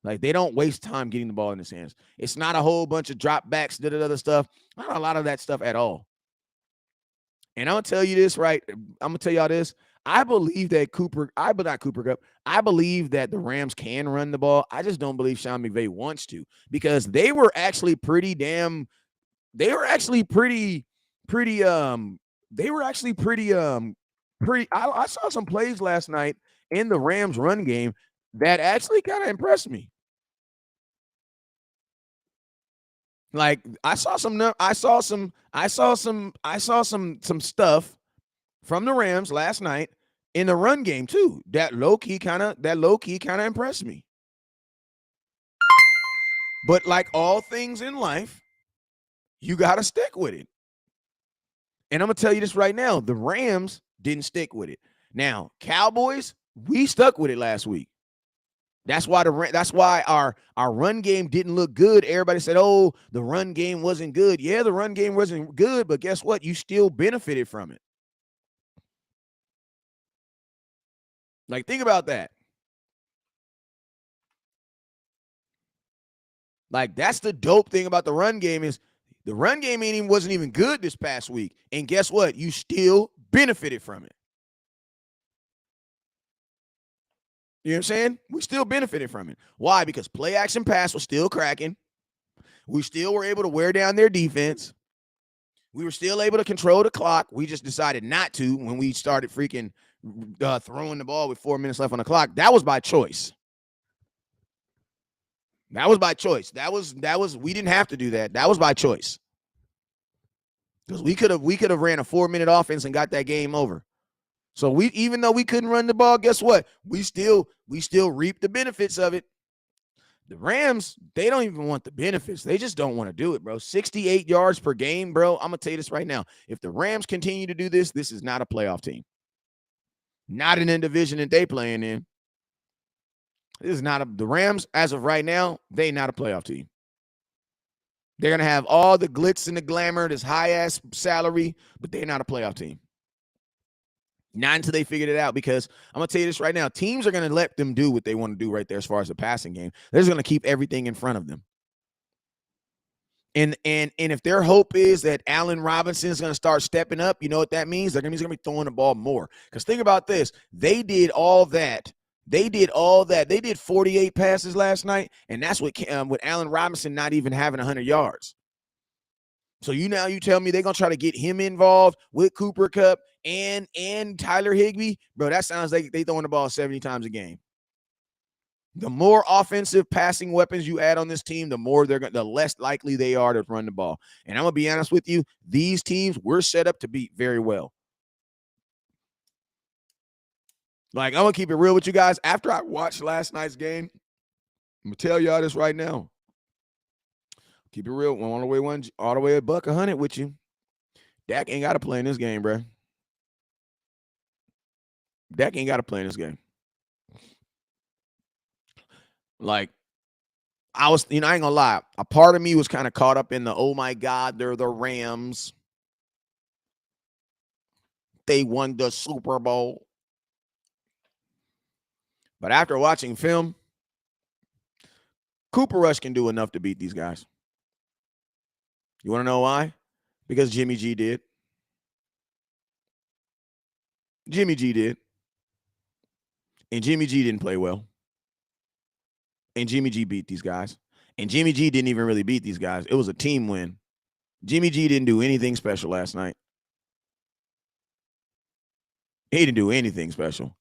Like, they don't waste time getting the ball in his hands. It's not a whole bunch of drop backs, other stuff. Not a lot of that stuff at all. And I'm going to tell you this, right? I'm going to tell y'all this. I believe that I believe that the Rams can run the ball. I just don't believe Sean McVay wants to because they were actually pretty, I saw some plays last night in the Rams run game that actually kind of impressed me. Like, I saw some stuff from the Rams last night in the run game too. That low key kind of impressed me. But like all things in life, you got to stick with it. And I'm going to tell you this right now. The Rams didn't stick with it. Now, Cowboys, we stuck with it last week. That's why our run game didn't look good. Everybody said, "Oh, the run game wasn't good." Yeah, the run game wasn't good, but guess what? You still benefited from it. Like, think about that. Like, that's the dope thing about the run game is the run game wasn't even good this past week. And guess what? You still benefited from it. You know what I'm saying? We still benefited from it. Why? Because play action pass was still cracking. We still were able to wear down their defense. We were still able to control the clock. We just decided not to when we started freaking throwing the ball with 4 minutes left on the clock. That was by choice. That was by choice. That was we didn't have to do that. That was by choice. Because we could have ran a 4-minute offense and got that game over. So we, even though we couldn't run the ball, guess what? We still reap the benefits of it. The Rams, they don't even want the benefits. They just don't want to do it, bro. 68 yards per game, bro. I'm going to tell you this right now. If the Rams continue to do this, this is not a playoff team. Not in the division that they playing in. This is not the Rams, as of right now, they not a playoff team. They're going to have all the glitz and the glamour, this high-ass salary, but they're not a playoff team. Not until they figured it out, because I'm going to tell you this right now. Teams are going to let them do what they want to do right there as far as the passing game. They're just going to keep everything in front of them. And if their hope is that Allen Robinson is going to start stepping up, you know what that means? They're going to be throwing the ball more. Because think about this. They did all that. They did 48 passes last night, and that's with Allen Robinson not even having 100 yards. So you tell me they're going to try to get him involved with Cooper Kupp and Tyler Higbee? Bro, that sounds like they throwing the ball 70 times a game. The more offensive passing weapons you add on this team, the less likely they are to run the ball. And I'm going to be honest with you, these teams we're set up to beat very well. Like, I'm going to keep it real with you guys. After I watched last night's game, I'm going to tell y'all this right now. Keep it real. All the way $100 with you. Dak ain't got to play in this game, bro. Dak ain't got to play in this game. Like, I was, I ain't gonna lie. A part of me was kind of caught up in the, oh my God, they're the Rams. They won the Super Bowl. But after watching film, Cooper Rush can do enough to beat these guys. You want to know why? Because Jimmy G did. Jimmy G did. And Jimmy G didn't play well. And Jimmy G beat these guys. And Jimmy G didn't even really beat these guys. It was a team win. Jimmy G didn't do anything special last night. He didn't do anything special.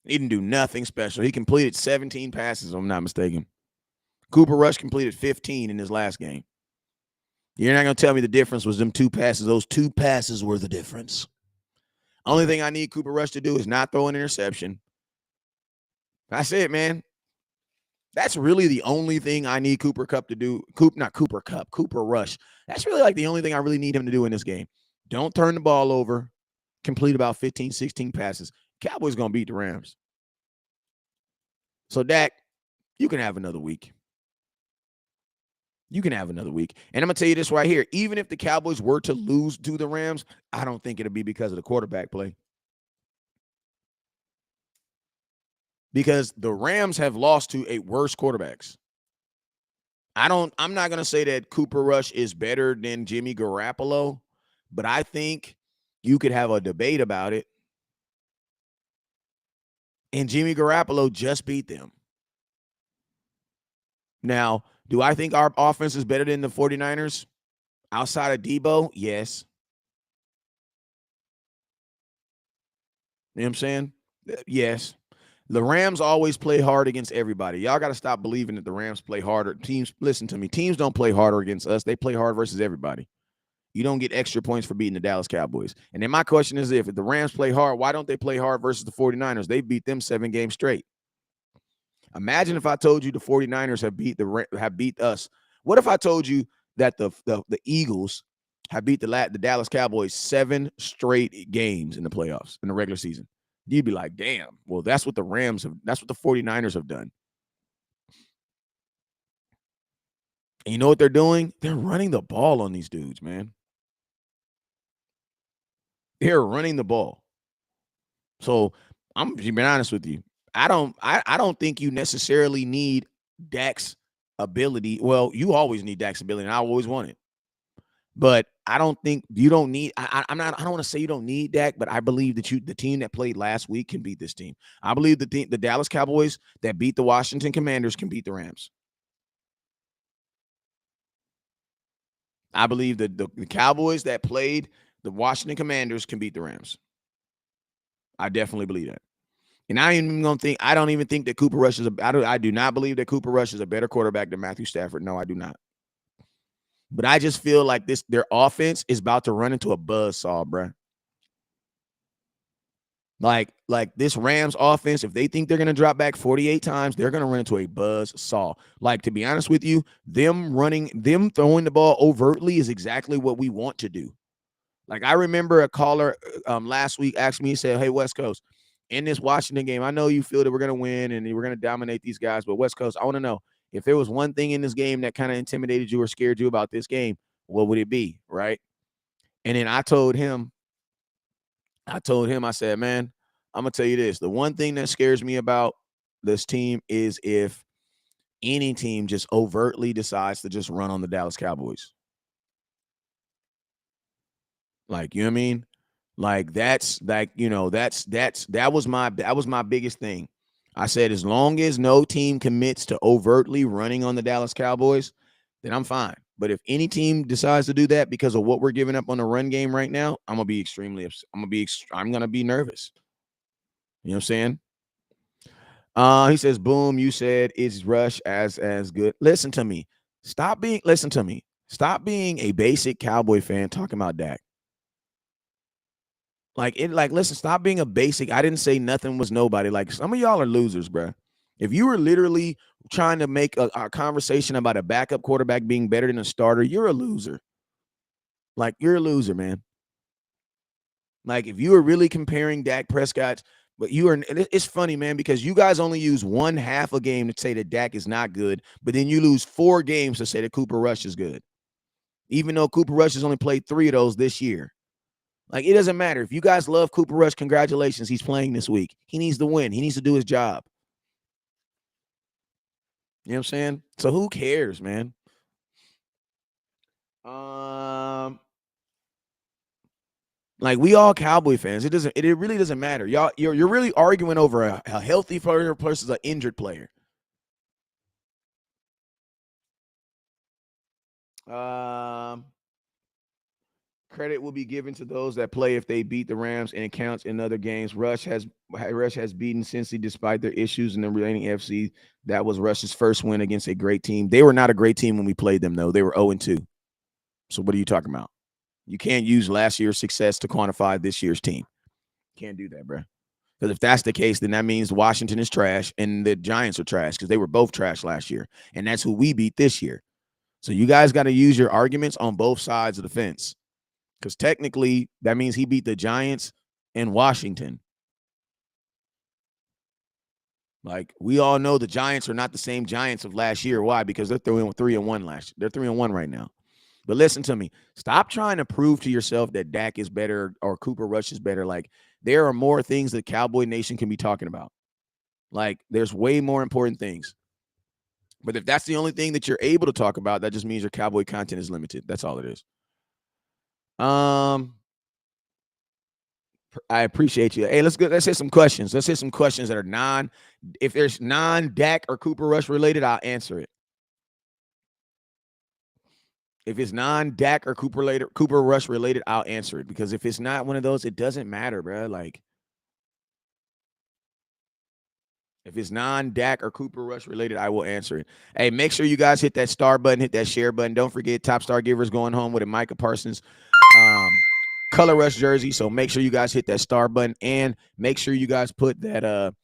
He didn't do nothing special. He completed 17 passes, if I'm not mistaken. Cooper Rush completed 15 in his last game. You're not going to tell me the difference was them 2 passes. Those 2 passes were the difference. Only thing I need Cooper Rush to do is not throw an interception. That's it, man. That's really the only thing I need Cooper Rush. That's really like the only thing I really need him to do in this game. Don't turn the ball over. Complete about 15, 16 passes. Cowboys going to beat the Rams. So, Dak, you can have another week. You can have another week. And I'm going to tell you this right here. Even if the Cowboys were to lose to the Rams, I don't think it'll be because of the quarterback play. Because the Rams have lost to a worse quarterbacks. I'm not going to say that Cooper Rush is better than Jimmy Garoppolo, but I think you could have a debate about it. And Jimmy Garoppolo just beat them. Now, do I think our offense is better than the 49ers? Outside of Debo? Yes. You know what I'm saying? Yes. The Rams always play hard against everybody. Y'all got to stop believing that the Rams play harder. Teams, listen to me. Teams don't play harder against us. They play hard versus everybody. You don't get extra points for beating the Dallas Cowboys. And then my question is, if the Rams play hard, why don't they play hard versus the 49ers? They beat them 7 games straight. Imagine if I told you the 49ers have beat us. What if I told you that the Eagles have beat the Dallas Cowboys 7 straight games in the playoffs, in the regular season? you'd be like, damn, well, that's what the Rams have, that's what the 49ers have done. And you know what they're doing? They're running the ball on these dudes, man. They're running the ball. So I'm being honest with you. I don't think you necessarily need Dak's ability. Well, you always need Dak's ability, and I always want it. But I don't think you don't need. I'm not. I don't want to say you don't need Dak, but I believe that the team that played last week can beat this team. I believe the Dallas Cowboys that beat the Washington Commanders can beat the Rams. I believe that the Cowboys that played the Washington Commanders can beat the Rams. I definitely believe that. And I ain't even gonna think. I don't even think that Cooper Rush is a. I do not believe that Cooper Rush is a better quarterback than Matthew Stafford. No, I do not. But I just feel like their offense is about to run into a buzzsaw, bruh. Like this Rams offense, if they think they're gonna drop back 48 times, they're gonna run into a buzz saw. Like, to be honest with you, them throwing the ball overtly is exactly what we want to do. Like, I remember a caller last week asked me, he said, "Hey, West Coast, in this Washington game, I know you feel that we're gonna win and we're gonna dominate these guys, but West Coast, I want to know if there was one thing in this game that kind of intimidated you or scared you about this game, what would it be?" Right? And then I said, man, I'm gonna tell you this. The one thing that scares me about this team is if any team just overtly decides to just run on the Dallas Cowboys. Like, you know what I mean? Like, that's like, that was my biggest thing. I said, as long as no team commits to overtly running on the Dallas Cowboys, then I'm fine. But if any team decides to do that because of what we're giving up on the run game right now, I'm gonna be extremely upset. I'm gonna be nervous. You know what I'm saying? He says, boom, you said is Rush as good. Listen to me. Listen to me. Stop being a basic Cowboy fan talking about Dak. Listen, stop being a basic. I didn't say nothing was nobody. Like, some of y'all are losers, bro. If you were literally trying to make a conversation about a backup quarterback being better than a starter, you're a loser. Like, you're a loser, man. Like, if you were really comparing Dak Prescott, but it's funny, man, because you guys only use one half a game to say that Dak is not good, but then you lose 4 games to say that Cooper Rush is good, even though Cooper Rush has only played 3 of those this year. Like, it doesn't matter. If you guys love Cooper Rush, congratulations. He's playing this week. He needs to win. He needs to do his job. You know what I'm saying? So who cares, man? Um, like, we all Cowboy fans. It really doesn't matter. You're really arguing over a healthy player versus an injured player. Um, Credit will be given to those that play if they beat the Rams and it counts in other games. Rush has beaten Cincy despite their issues in the remaining FC. That was Rush's first win against a great team. They were not a great team when we played them, though. They were 0-2. So what are you talking about? You can't use last year's success to quantify this year's team. Can't do that, bro. Because if that's the case, then that means Washington is trash and the Giants are trash because they were both trash last year. And that's who we beat this year. So you guys got to use your arguments on both sides of the fence. Because technically, that means he beat the Giants and Washington. Like, we all know the Giants are not the same Giants of last year. Why? Because they're 3-1 last year. They're 3-1 right now. But listen to me. Stop trying to prove to yourself that Dak is better or Cooper Rush is better. Like, there are more things that Cowboy Nation can be talking about. Like, there's way more important things. But if that's the only thing that you're able to talk about, that just means your Cowboy content is limited. That's all it is. I appreciate you. Hey, let's hit some questions. Let's hit some questions that are if there's non-Dak or Cooper Rush related, I'll answer it. If it's non-Dak or Cooper Rush related, I'll answer it. Because if it's not one of those, it doesn't matter, bro. Like, if it's non-Dak or Cooper Rush related, I will answer it. Hey, make sure you guys hit that star button, hit that share button. Don't forget, Top Star Givers going home with a Micah Parsons Color Rush jersey. So make sure you guys hit that star button and make sure you guys put that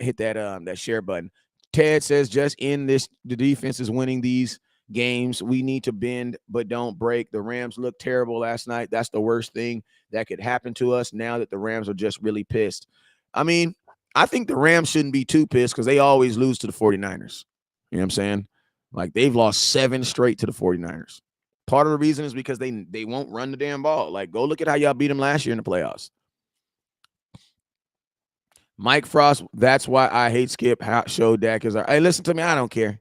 hit that share button. Ted says, just in this, the defense is winning these games. We need to bend but don't break. The Rams looked terrible last night. That's the worst thing that could happen to us now that the Rams are just really pissed. I mean, I think the Rams shouldn't be too pissed because they always lose to the 49ers. You know what I'm saying? Like they've lost 7 straight to the 49ers. Part of the reason is because they won't run the damn ball. Like, go look at how y'all beat them last year in the playoffs. Mike Frost, that's why I hate Skip. Show Dak is. Hey, listen to me. I don't care.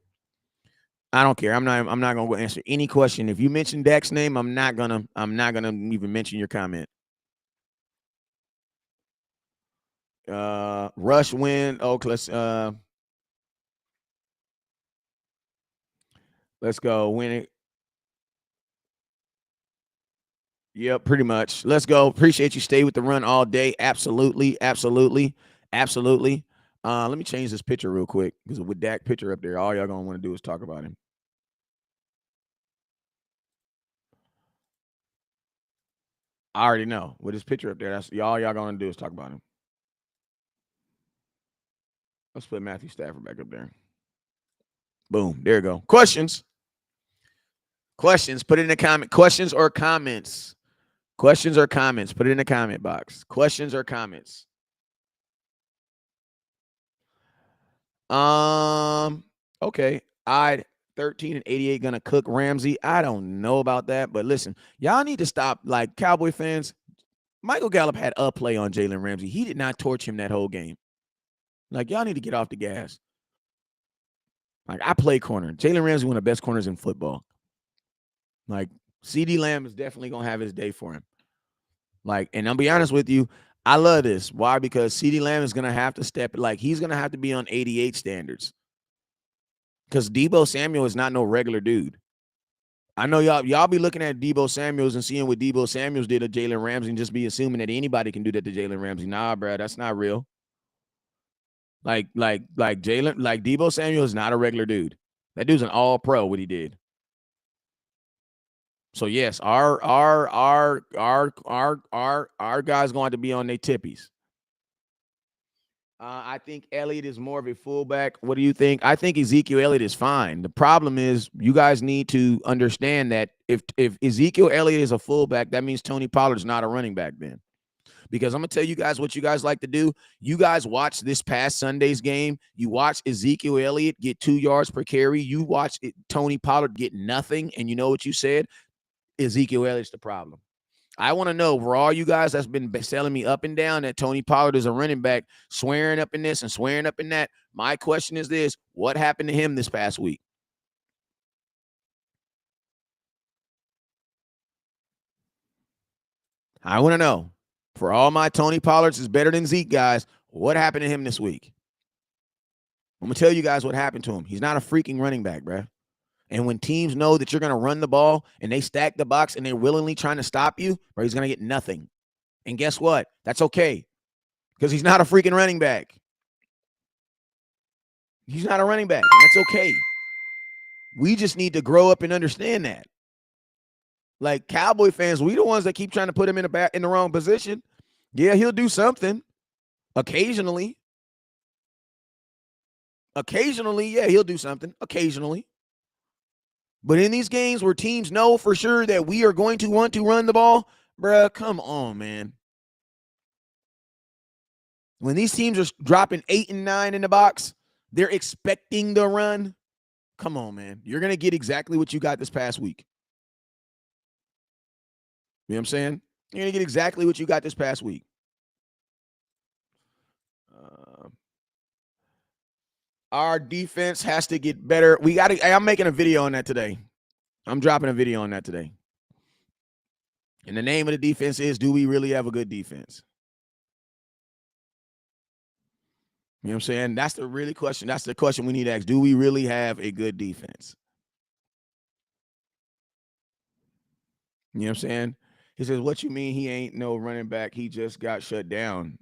I don't care. I'm not gonna answer any question. If you mention Dak's name, I'm not gonna even mention your comment. Rush win. Oh, let's go. Win it. Yep, pretty much. Let's go. Appreciate you. Stay with the run all day. Absolutely, absolutely, absolutely. Let me change this picture real quick because with Dak picture up there, all y'all gonna want to do is talk about him. I already know with his picture up there. That's y'all gonna do is talk about him. Let's put Matthew Stafford back up there. Boom. There you go. Questions. Questions. Put it in the comment. Questions or comments. Questions or comments. Put it in the comment box. Questions or comments. Okay. I 13 and 88 gonna cook Ramsey. I don't know about that, but listen, y'all need to stop. Like Cowboy fans, Michael Gallup had a play on Jalen Ramsey. He did not torch him that whole game. Like, y'all need to get off the gas. Like, I play corner. Jalen Ramsey, one of the best corners in football. Like, CD Lamb is definitely gonna have his day for him. Like, and I'll be honest with you, I love this. Why? Because CD Lamb is gonna have to step, like, he's gonna have to be on 88 standards. Because Deebo Samuel is not no regular dude. I know y'all be looking at Deebo Samuels and seeing what Deebo Samuels did to Jalen Ramsey and just be assuming that anybody can do that to Jalen Ramsey. Nah, bro, that's not real. Like Jalen, like Deebo Samuel is not a regular dude. That dude's an all pro, what he did. So yes, our guys going to be on their tippies. I think Elliott is more of a fullback. What do you think? I think Ezekiel Elliott is fine. The problem is you guys need to understand that if Ezekiel Elliott is a fullback, that means Tony Pollard's not a running back then. Because I'm going to tell you guys what you guys like to do. You guys watch this past Sunday's game. You watch Ezekiel Elliott get 2 yards per carry. You watch Tony Pollard get nothing. And you know what you said? Ezekiel Elliott's the problem. I want to know for all you guys that's been selling me up and down that Tony Pollard is a running back, swearing up in this and swearing up in that. My question is this: what happened to him this past week? I want to know. For all my Tony Pollards is better than Zeke guys, what happened to him this week? I'm going to tell you guys what happened to him. He's not a freaking running back, bruh. And when teams know that you're going to run the ball and they stack the box and they're willingly trying to stop you, bro, he's going to get nothing. And guess what? That's okay because he's not a freaking running back. He's not a running back. And that's okay. We just need to grow up and understand that. Like Cowboy fans, we the ones that keep trying to put him in the wrong position. Yeah, he'll do something occasionally. Occasionally, yeah, he'll do something occasionally. But in these games where teams know for sure that we are going to want to run the ball, bruh, come on, man. When these teams are dropping 8 and 9 in the box, they're expecting the run. Come on, man. You're going to get exactly what you got this past week. You know what I'm saying? You're going to get exactly what you got this past week. Our defense has to get better. I'm making a video on that today. I'm dropping a video on that today. And the name of the defense is, do we really have a good defense? You know what I'm saying? That's the really question. That's the question we need to ask. Do we really have a good defense? You know what I'm saying? He says, what you mean he ain't no running back? He just got shut down.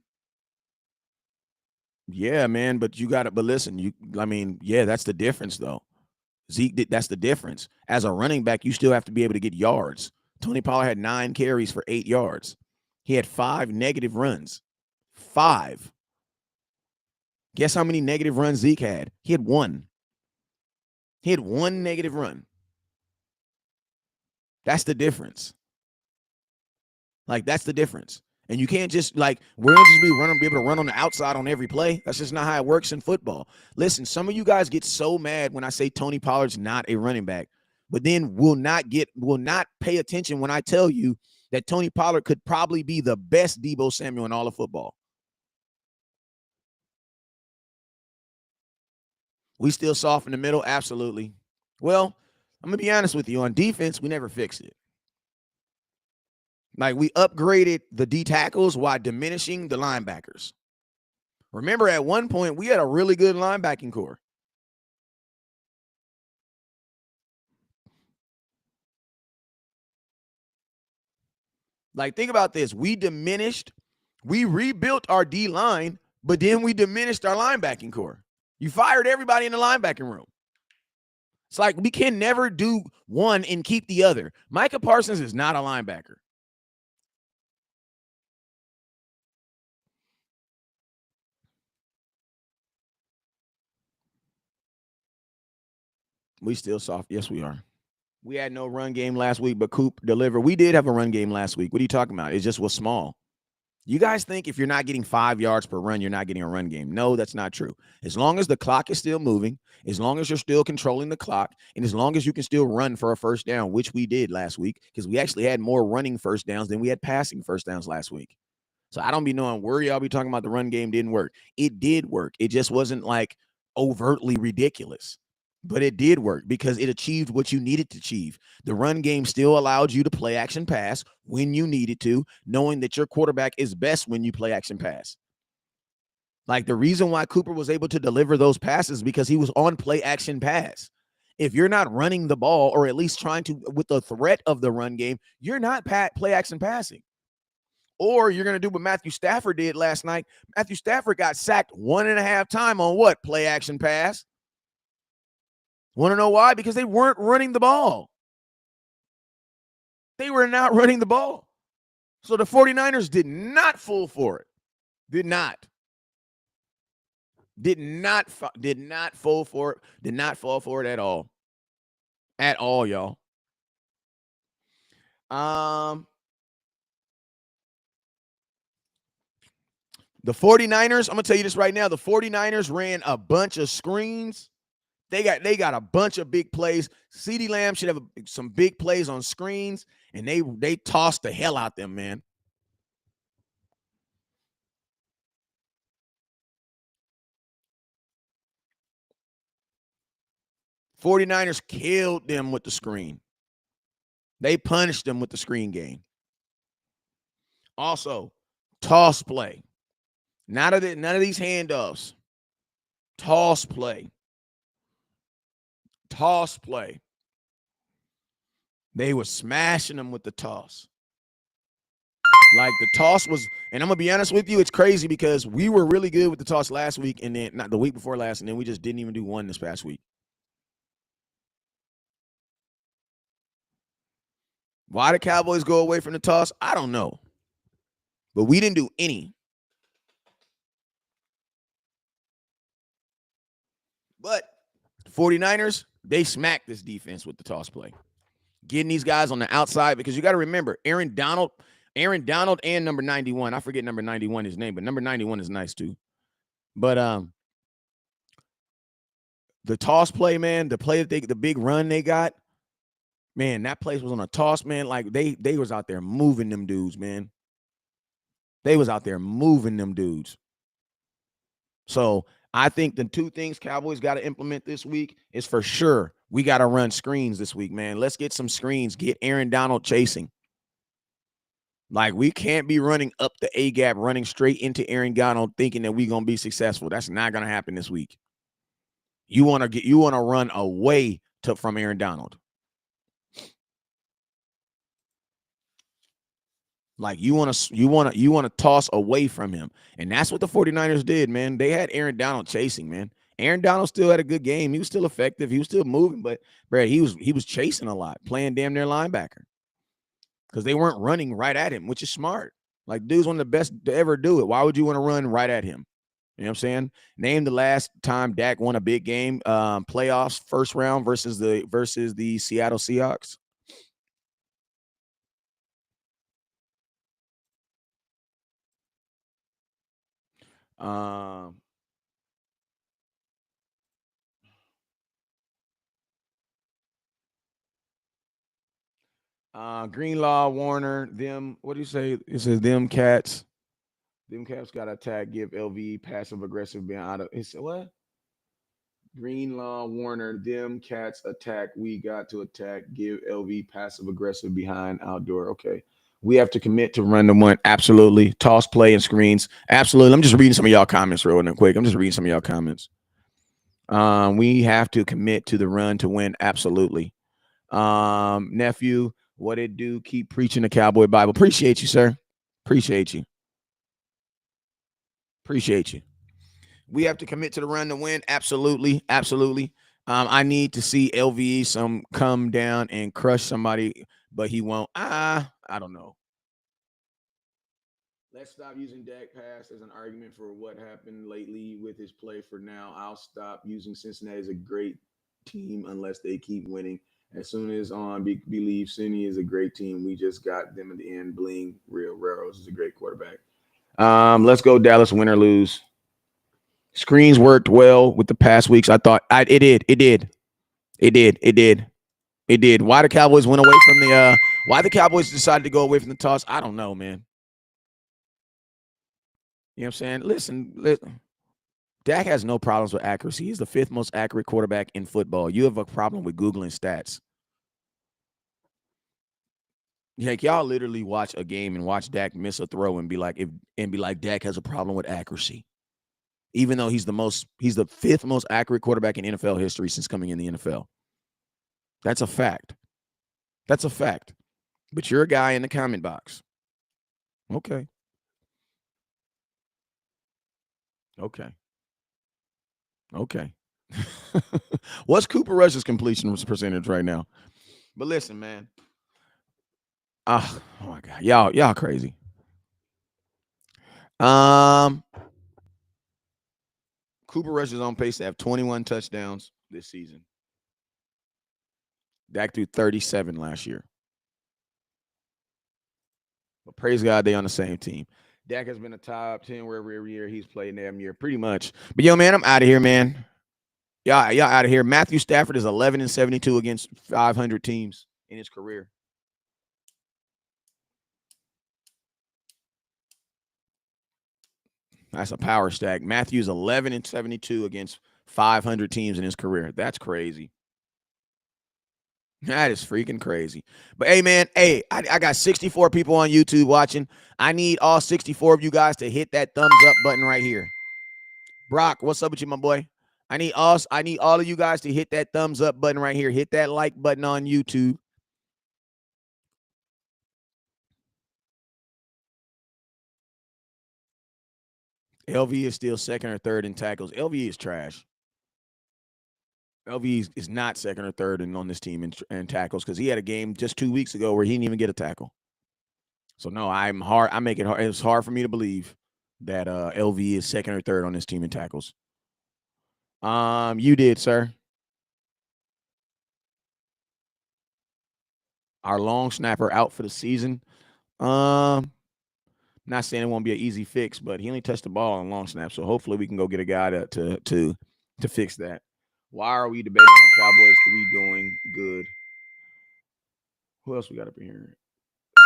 Yeah, man, but listen, yeah, that's the difference though. Zeke, that's the difference. As a running back, you still have to be able to get yards. Tony Pollard had 9 carries for 8 yards. He had 5 negative runs. 5. Guess how many negative runs Zeke had? He had 1. He had 1 negative run. That's the difference. Like, that's the difference. And you can't just like we're gonna just be able to run on the outside on every play. That's just not how it works in football. Listen, some of you guys get so mad when I say Tony Pollard's not a running back, but then will not pay attention when I tell you that Tony Pollard could probably be the best Deebo Samuel in all of football. We still soft in the middle, absolutely. Well, I'm gonna be honest with you. On defense, we never fixed it. Like we upgraded the D tackles while diminishing the linebackers. Remember, at one point, we had a really good linebacking core. Like, think about this. We rebuilt our D line, but then we diminished our linebacking core. You fired everybody in the linebacking room. It's like we can never do one and keep the other. Micah Parsons is not a linebacker. We still soft. Yes, we are. We had no run game last week, but Coop delivered. We did have a run game last week. What are you talking about? It just was small. You guys think if you're not getting 5 yards per run, you're not getting a run game. No, that's not true. As long as the clock is still moving, as long as you're still controlling the clock, and as long as you can still run for a first down, which we did last week, because we actually had more running first downs than we had passing first downs last week. So I don't be knowing where y'all be talking about the run game didn't work. It did work. It just wasn't like overtly ridiculous. But it did work because it achieved what you needed to achieve. The run game still allowed you to play action pass when you needed to, knowing that your quarterback is best when you play action pass. Like the reason why Cooper was able to deliver those passes because he was on play action pass. If you're not running the ball or at least trying to with the threat of the run game, you're not play action passing. Or you're going to do what Matthew Stafford did last night. Matthew Stafford got sacked 1.5 times on what? Play action pass. Want to know why? Because they weren't running the ball. They were not running the ball. So the 49ers did not fall for it. Did not fall for it. Did not fall for it at all. At all, y'all. The 49ers, I'm going to tell you this right now. The 49ers ran a bunch of screens. They got a bunch of big plays. CeeDee Lamb should have some big plays on screens, and they tossed the hell out them, man. '49ers killed them with the screen. They punished them with the screen game. Also, toss play. None of these handoffs. Toss play. Toss play. They were smashing them with the toss. Like the toss was, and I'm gonna be honest with you, it's crazy because we were really good with the toss last week, and then not the week before last, and then we just didn't even do one this past week. Why the Cowboys go away from the toss? I don't know. But we didn't do any. But the 49ers, they smacked this defense with the toss play. Getting these guys on the outside because you got to remember Aaron Donald and number 91. I forget number 91 his name, but number 91 is nice too. But the toss play, man, the big run they got, man, that place was on a toss, man. Like they was out there moving them dudes, man. They was out there moving them dudes. So I think the two things Cowboys got to implement this week is for sure we got to run screens this week, man. Let's get some screens. Get Aaron Donald chasing. Like we can't be running up the A gap, running straight into Aaron Donald, thinking that we're gonna be successful. That's not gonna happen this week. You want to run away from Aaron Donald. Like you want to toss away from him. And that's what the 49ers did, man. They had Aaron Donald chasing, man. Aaron Donald still had a good game. He was still effective. He was still moving, but Brad, he was chasing a lot, playing damn near linebacker. Because they weren't running right at him, which is smart. Like, dude's one of the best to ever do it. Why would you want to run right at him? You know what I'm saying? Name the last time Dak won a big game, playoffs, first round versus the Seattle Seahawks. Um, Greenlaw, Warner, them. What do you say? It says them cats. Them cats got to attack. Give LV passive aggressive being out of. It's what? Greenlaw, Warner, them cats attack. We got to attack. Give LV passive aggressive behind outdoor. Okay. We have to commit to run the one. Absolutely. Toss play and screens. Absolutely. I'm just reading some of y'all comments real quick. I'm just reading some of y'all comments. We have to commit to the run to win. Absolutely. Nephew, what it do? Keep preaching the Cowboy Bible. Appreciate you, sir. Appreciate you. Appreciate you. We have to commit to the run to win. Absolutely. Absolutely. I need to see LVE some come down and crush somebody, but he won't. I don't know. Let's stop using Dak pass as an argument for what happened lately with his play for now. I'll stop using Cincinnati as a great team unless they keep winning. As soon as on believe Cindy is a great team, we just got them at the end. Bling, real Railroads is a great quarterback. Let's go Dallas, win or lose. Screens worked well with the past weeks. I thought it did. It did. It did. It did. It did. Why the Cowboys went away from the why the Cowboys decided to go away from the toss? I don't know, man. You know what I'm saying? Listen. Dak has no problems with accuracy. He's the fifth most accurate quarterback in football. You have a problem with Googling stats. Like y'all literally watch a game and watch Dak miss a throw and be like, Dak has a problem with accuracy. Even though he's the fifth most accurate quarterback in NFL history since coming in the NFL. That's a fact. That's a fact. But you're a guy in the comment box. Okay. Okay. Okay. What's Cooper Rush's completion percentage right now? But listen, man. Oh my God. Y'all crazy. Um Cooper Rush is on pace to have 21 touchdowns this season. Dak threw 37 last year. But praise God, they on the same team. Dak has been a top 10 wherever every year he's played damn year, pretty much. But yo, man, I'm out of here, man. Y'all out of here. Matthew Stafford is 11-72 against 500 teams in his career. That's a power stack. Matthew's 11-72 against 500 teams in his career. That's crazy. That is freaking crazy. But hey, man, I got 64 people on YouTube watching. I need all 64 of you guys to hit that thumbs up button right here. Brock, what's up with you, my boy? I need all of you guys to hit that thumbs up button right here. Hit that like button on YouTube. LV is still second or third in tackles. LV is trash. LV is not second or third on this team in tackles because he had a game just 2 weeks ago where he didn't even get a tackle. So no, I make it hard. It's hard for me to believe that LV is second or third on this team in tackles. You did, sir. Our long snapper out for the season. Um, Not saying it won't be an easy fix, but he only touched the ball on long snap. So hopefully we can go get a guy to fix that. Why are we debating on Cowboys 3 doing good? Who else we got up in here?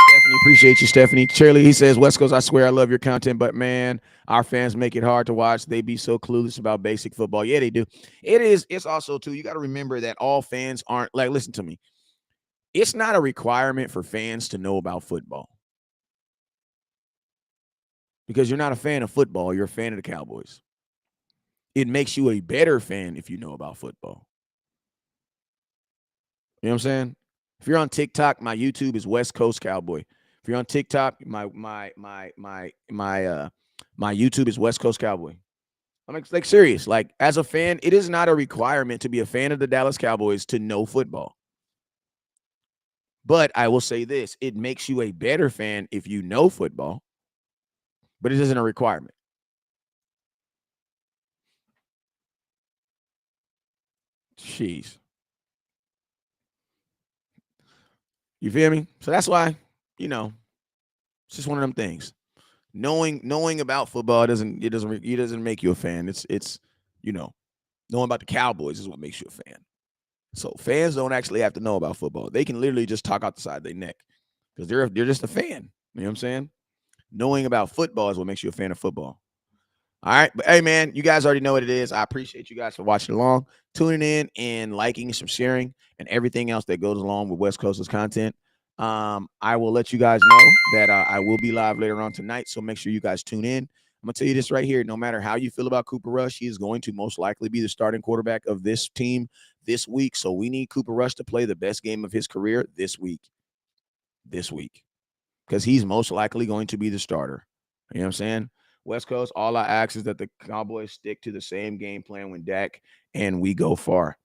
Stephanie, appreciate you, Stephanie. Shirley, he says, West Coast, I swear I love your content, but man, our fans make it hard to watch. They be so clueless about basic football. Yeah, they do. It's also, too, you got to remember that all fans aren't, like, listen to me. It's not a requirement for fans to know about football because you're not a fan of football. You're a fan of the Cowboys. It makes you a better fan if you know about football. You know what I'm saying? If you're on TikTok, my YouTube is West Coast Cowboy. If you're on TikTok, my YouTube is West Coast Cowboy. I'm like serious. Like as a fan, it is not a requirement to be a fan of the Dallas Cowboys to know football. But I will say this: it makes you a better fan if you know football. But it isn't a requirement. Jeez, you feel me? So that's why, it's just one of them things. Knowing about football doesn't make you a fan. It's you know knowing about the Cowboys is what makes you a fan. So fans don't actually have to know about football. They can literally just talk out the side of their neck because they're just a fan. You know what I'm saying? Knowing about football is what makes you a fan of football. All right. But hey, man, you guys already know what it is. I appreciate you guys for watching along, tuning in, and liking, some sharing, and everything else that goes along with West Coast's content. I will let you guys know that I will be live later on tonight. So make sure you guys tune in. I'm going to tell you this right here. No matter how you feel about Cooper Rush, he is going to most likely be the starting quarterback of this team this week. So we need Cooper Rush to play the best game of his career this week. This week because he's most likely going to be the starter. You know what I'm saying? West Coast, all I ask is that the Cowboys stick to the same game plan when Dak and we go far.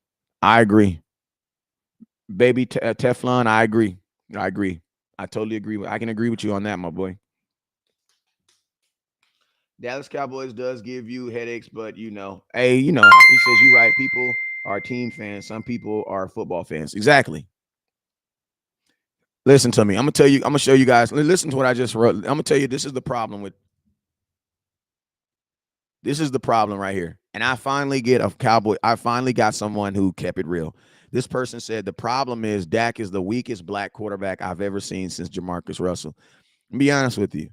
I agree. Baby Teflon, I agree. I agree. I totally agree. I can agree with you on that, my boy. Dallas Cowboys does give you headaches, but hey, he says you're right. People are team fans. Some people are football fans. Exactly. Listen to me. I'm gonna tell you. I'm gonna show you guys. Listen to what I just wrote. I'm gonna tell you. This is the problem right here. And I finally get a Cowboy. I finally got someone who kept it real. This person said the problem is Dak is the weakest black quarterback I've ever seen since Jamarcus Russell. I'll be honest with you.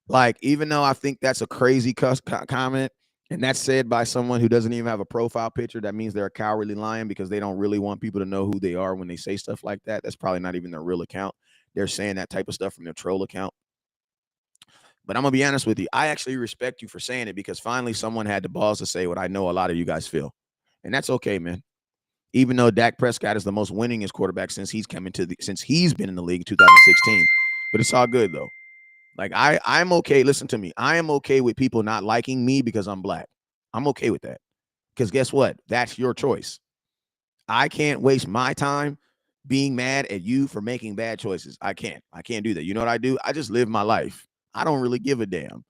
Like, even though I think that's a crazy comment, and that's said by someone who doesn't even have a profile picture, that means they're a cowardly lion because they don't really want people to know who they are when they say stuff like that. That's probably not even their real account. They're saying that type of stuff from their troll account. But I'm gonna be honest with you. I actually respect you for saying it because finally someone had the balls to say what I know a lot of you guys feel, and that's okay, man. Even though Dak Prescott is the most winningest quarterback since he's been in the league in 2016, but it's all good though. Like I'm okay. Listen to me. I am okay with people not liking me because I'm black. I'm okay with that because guess what? That's your choice. I can't waste my time being mad at you for making bad choices. I can't. I can't do that. You know what I do? I just live my life. I don't really give a damn.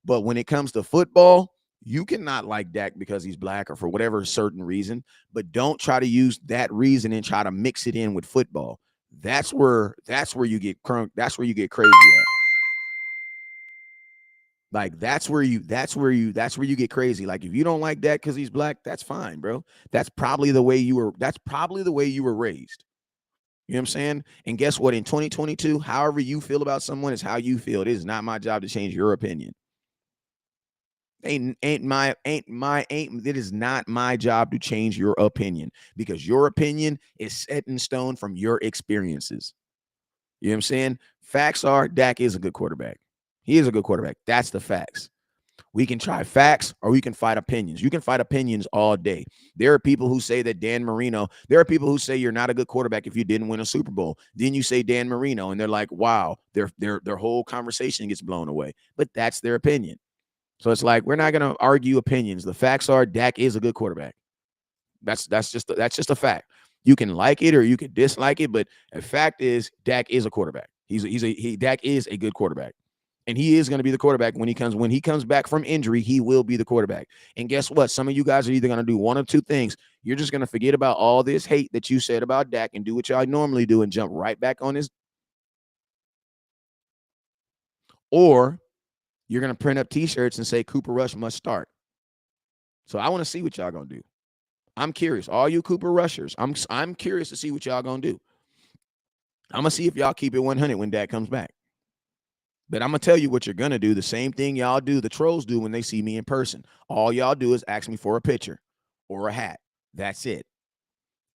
But when it comes to football, you cannot like Dak because he's black or for whatever certain reason, but don't try to use that reason and try to mix it in with football. That's where you get crunk. That's where you get crazy at. Like that's where you get crazy. Like if you don't like Dak because he's black, that's fine, bro. That's probably the way you were raised. You know what I'm saying? And guess what? In 2022, however you feel about someone is how you feel. It is not my job to change your opinion. It is not my job to change your opinion because your opinion is set in stone from your experiences. You know what I'm saying? Facts are Dak is a good quarterback. He is a good quarterback. That's the facts. We can try facts or we can fight opinions. You can fight opinions all day. There are people who say that there are people who say you're not a good quarterback if you didn't win a Super Bowl. Then you say Dan Marino and they're like, wow, their whole conversation gets blown away. But that's their opinion. So it's like we're not going to argue opinions. The facts are Dak is a good quarterback. That's just a fact. You can like it or you can dislike it, but a fact is Dak is a quarterback. Dak is a good quarterback. And he is going to be the quarterback when he comes back from injury, he will be the quarterback. And guess what? Some of you guys are either going to do one of two things. You're just going to forget about all this hate that you said about Dak and do what y'all normally do and jump right back on this, or you're going to print up t-shirts and say Cooper Rush must start. So I want to see what y'all going to do. I'm curious. All you Cooper Rushers, I'm curious to see what y'all going to do. I'm going to see if y'all keep it 100 when Dak comes back. But I'm going to tell you what you're going to do. The same thing y'all do, the trolls do when they see me in person. All y'all do is ask me for a picture or a hat. That's it.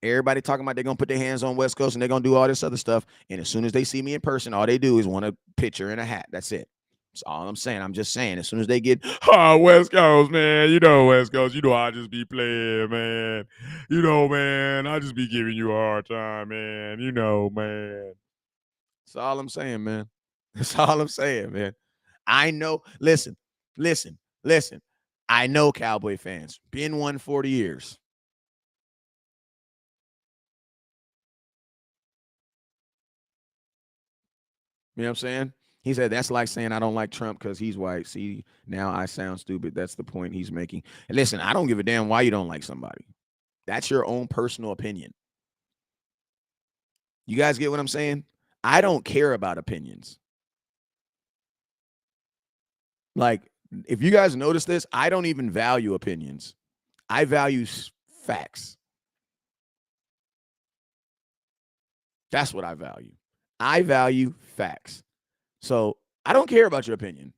Everybody talking about they're going to put their hands on West Coast and they're going to do all this other stuff. And as soon as they see me in person, all they do is want a picture and a hat. That's it. That's all I'm saying. I'm just saying, as soon as they get, West Coast, man, West Coast, I just be playing, man. Man, I just be giving you a hard time, man. Man. That's all I'm saying, man. That's all I'm saying, man. I know. Listen. I know Cowboy fans. Been one 40 years. You know what I'm saying? He said that's like saying I don't like Trump because he's white. See, now I sound stupid. That's the point he's making. And listen, I don't give a damn why you don't like somebody. That's your own personal opinion. You guys get what I'm saying? I don't care about opinions. Like, if you guys notice this, I don't even value opinions. I value facts. That's what I value. I value facts. So I don't care about your opinion.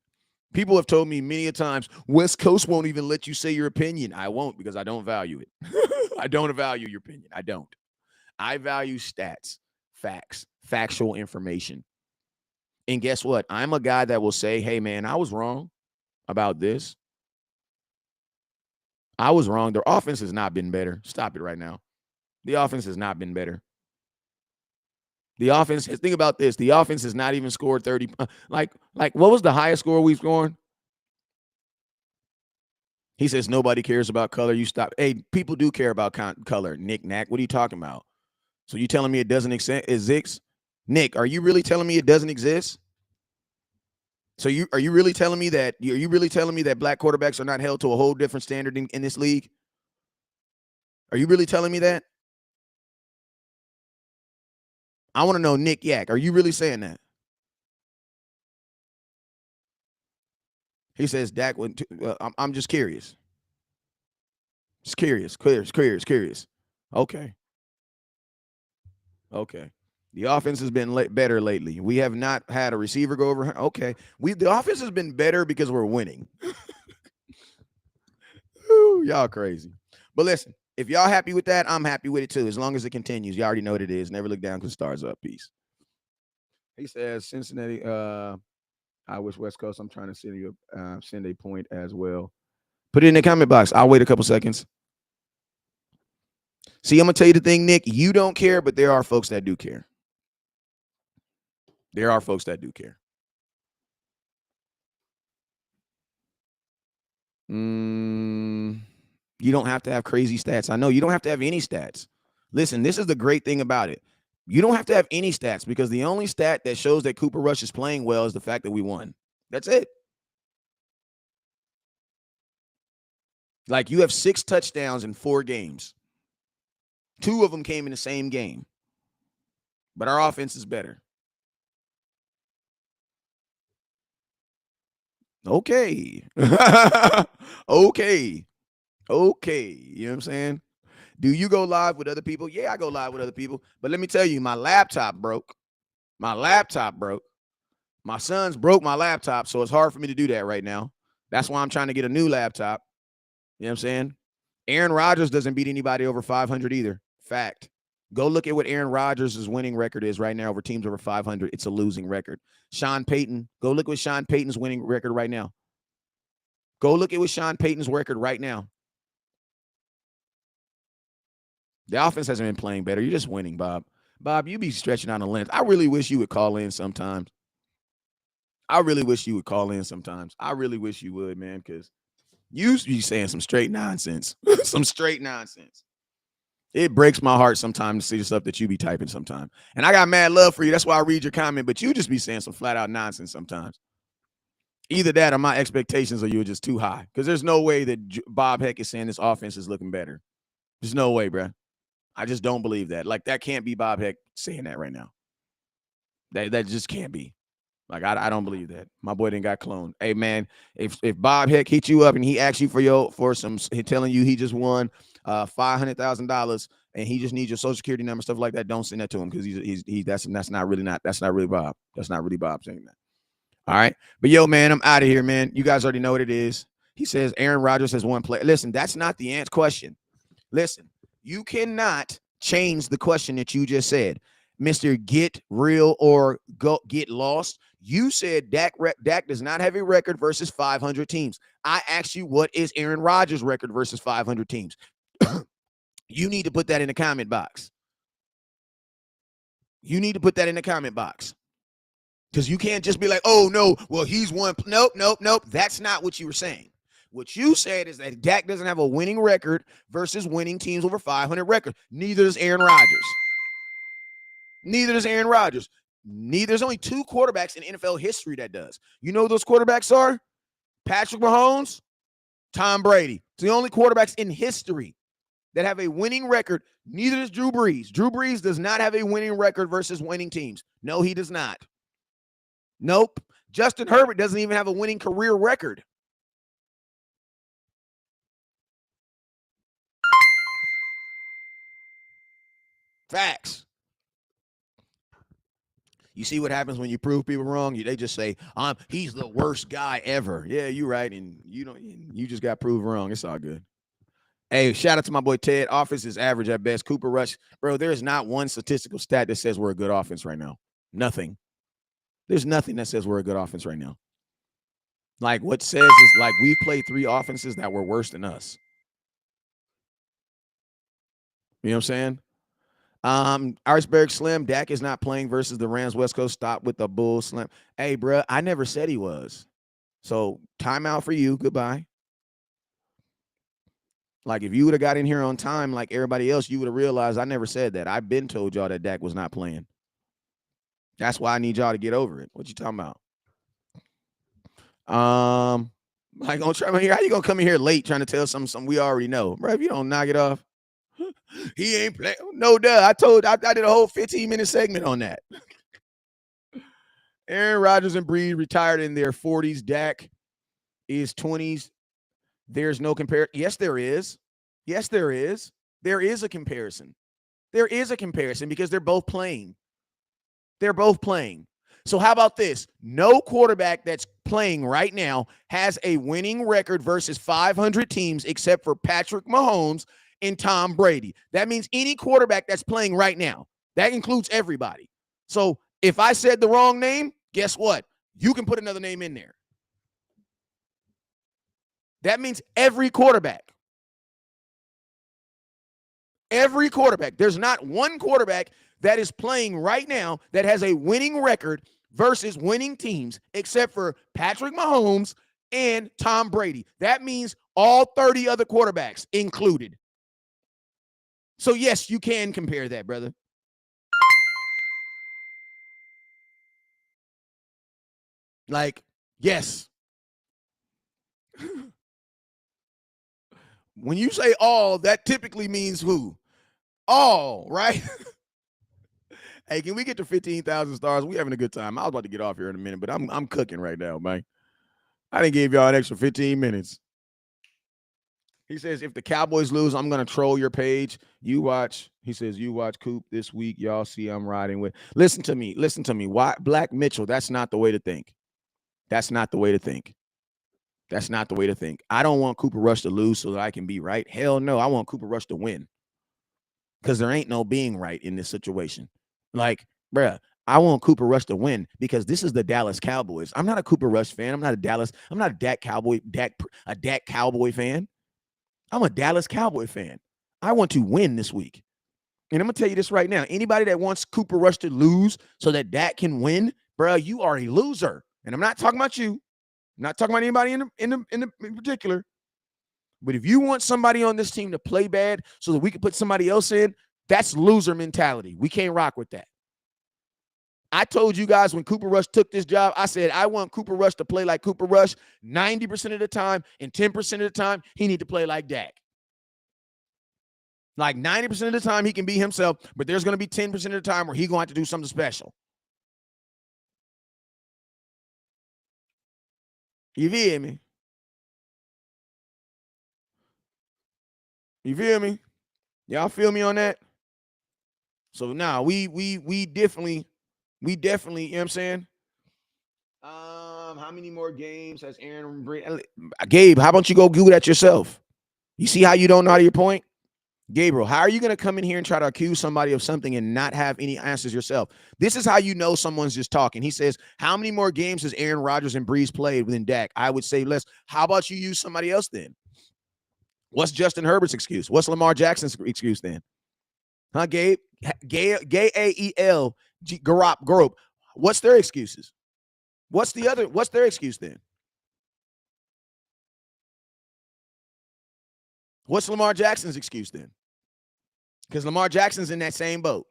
People have told me many a times, West Coast won't even let you say your opinion. I won't because I don't value it. I don't value your opinion. I don't. I value stats, facts, factual information. And guess what? I'm a guy that will say, hey, man, I was wrong about this. I was wrong. Their offense has not been better. Stop it right now. The offense has not been better. The offense, think about this. The offense has not even scored 30. Like what was the highest score we've scored? He says nobody cares about color. You stop. Hey, people do care about color. Nick Nack, what are you talking about? So you telling me it doesn't exist? Nick, are you really telling me it doesn't exist? So are you really telling me that black quarterbacks are not held to a whole different standard in this league? Are you really telling me that? I want to know, Nick Yak, are you really saying that? He says Dak went to, I'm just curious. Just curious. Okay. Okay. The offense has been better lately. We have not had a receiver go over. Okay. The offense has been better because we're winning. Ooh, y'all crazy. But listen, if y'all happy with that, I'm happy with it too. As long as it continues. You already know what it is. Never look down because stars up. Peace. He says Cincinnati. I wish West Coast. I'm trying to send a point as well. Put it in the comment box. I'll wait a couple seconds. See, I'm gonna tell you the thing, Nick. You don't care, but there are folks that do care. There are folks that do care. You don't have to have crazy stats. I know you don't have to have any stats. Listen, this is the great thing about it. You don't have to have any stats because the only stat that shows that Cooper Rush is playing well is the fact that we won. That's it. Like you have 6 touchdowns in 4 games. 2 of them came in the same game. But our offense is better. Okay. Okay. You know what I'm saying? Do you go live with other people? Yeah, I go live with other people. But let me tell you, my laptop broke. My son's broke my laptop, so it's hard for me to do that right now. That's why I'm trying to get a new laptop. You know what I'm saying? Aaron Rodgers doesn't beat anybody over 500 either. Fact. Go look at what Aaron Rodgers' winning record is right now over teams over 500. It's a losing record. Sean Payton, go look at Sean Payton's winning record right now. Go look at what Sean Payton's record right now. The offense hasn't been playing better. You're just winning, Bob. Bob, you be stretching out a length. I really wish you would call in sometimes. I really wish you would, man, because you be saying some straight nonsense. Some straight nonsense. It breaks my heart sometimes to see the stuff that you be typing sometimes. And I got mad love for you. That's why I read your comment, but you just be saying some flat out nonsense sometimes. Either that or my expectations of you are just too high. Because there's no way that Bob Heck is saying this offense is looking better. There's no way, bro. I just don't believe that. Like, that can't be Bob Heck saying that right now. That just can't be. Like, I don't believe that. My boy didn't got cloned. Hey, man, if Bob Heck hit you up and he asks you for some telling you he just won $500,000 and he just needs your social security number, stuff like that, don't send that to him because that's not really Bob. That's not really Bob saying that. All right. But yo, man, I'm out of here, man. You guys already know what it is. He says Aaron Rodgers has one play. Listen, that's not the answer question. Listen, you cannot change the question that you just said. Mr. Get Real or Go Get Lost. You said Dak does not have a record versus 500 teams. I asked you, what is Aaron Rodgers' record versus 500 teams? You need to put that in the comment box. Because you can't just be like, oh, no, well, he's one. Nope. That's not what you were saying. What you said is that Dak doesn't have a winning record versus winning teams over 500 record. Neither does Aaron Rodgers. There's only 2 quarterbacks in NFL history that does. You know who those quarterbacks are? Patrick Mahomes, Tom Brady. It's the only quarterbacks in history that have a winning record. Neither does Drew Brees. Drew Brees does not have a winning record versus winning teams. No, he does not. Nope. Justin Herbert doesn't even have a winning career record. Facts. You see what happens when you prove people wrong? They just say, he's the worst guy ever. Yeah, you're right. And you just got proved wrong. It's all good. Hey, shout out to my boy Ted. Offense is average at best. Cooper Rush, bro, there is not one statistical stat that says we're a good offense right now. Nothing. There's nothing that says we're a good offense right now. Like, what says is, like, we've played 3 offenses that were worse than us. You know what I'm saying? Iceberg Slim, Dak is not playing versus the Rams West Coast. Stop with the bull slim. Hey, bro, I never said he was. So, timeout for you. Goodbye. Like, if you would have got in here on time like everybody else, you would have realized I never said that. I've been told y'all that Dak was not playing. That's why I need y'all to get over it. What you talking about? Like, gonna try here. How you gonna come in here late trying to tell something we already know, bro? If you don't knock it off, he ain't playing. No, duh. I did a whole 15-minute segment on that. Aaron Rodgers and Breed retired in their 40s. Dak is 20s. There's no comparison. Yes, there is. Yes, there is. There is a comparison. There is a comparison because they're both playing. They're both playing. So how about this? No quarterback that's playing right now has a winning record versus 500 teams except for Patrick Mahomes and Tom Brady. That means any quarterback that's playing right now. That includes everybody. So if I said the wrong name, guess what? You can put another name in there. That means every quarterback. Every quarterback. There's not one quarterback that is playing right now that has a winning record versus winning teams except for Patrick Mahomes and Tom Brady. That means all 30 other quarterbacks included. So, yes, you can compare that, brother. Like, yes. When you say all, that typically means who? All, right? Hey, can we get to 15,000 stars? We having a good time. I was about to get off here in a minute, but I'm cooking right now, man. I didn't give y'all an extra 15 minutes. He says, if the Cowboys lose, I'm going to troll your page. You watch. He says, you watch Coop this week. Y'all see I'm riding with. Listen to me. Listen to me. Why, Black Mitchell, that's not the way to think. That's not the way to think. That's not the way to think. I don't want Cooper Rush to lose so that I can be right. Hell no. I want Cooper Rush to win because there ain't no being right in this situation. Like, bruh, I want Cooper Rush to win because this is the Dallas Cowboys. I'm not a Cooper Rush fan. I'm not a Dak Cowboy fan. I'm a Dallas Cowboy fan. I want to win this week. And I'm going to tell you this right now. Anybody that wants Cooper Rush to lose so that Dak can win, bro, you are a loser. And I'm not talking about you. I'm not talking about anybody in particular. But if you want somebody on this team to play bad so that we can put somebody else in, that's loser mentality. We can't rock with that. I told you guys when Cooper Rush took this job, I said, I want Cooper Rush to play like Cooper Rush 90% of the time, and 10% of the time, he need to play like Dak. Like 90% of the time, he can be himself, but there's going to be 10% of the time where he's going to have to do something special. You feel me? You feel me? Y'all feel me on that? So now we definitely, you know what I'm saying? How many more games has Aaron Gabe, how about you go Google that yourself? You see how you don't know how to your point? Gabriel, how are you going to come in here and try to accuse somebody of something and not have any answers yourself? This is how you know someone's just talking. He says, how many more games has Aaron Rodgers and Breeze played within Dak? I would say less. How about you use somebody else then? What's Justin Herbert's excuse? What's Lamar Jackson's excuse then? Huh, Gabe? Gael, Garop. What's their excuses? What's their excuse then? What's Lamar Jackson's excuse then? Because Lamar Jackson's in that same boat.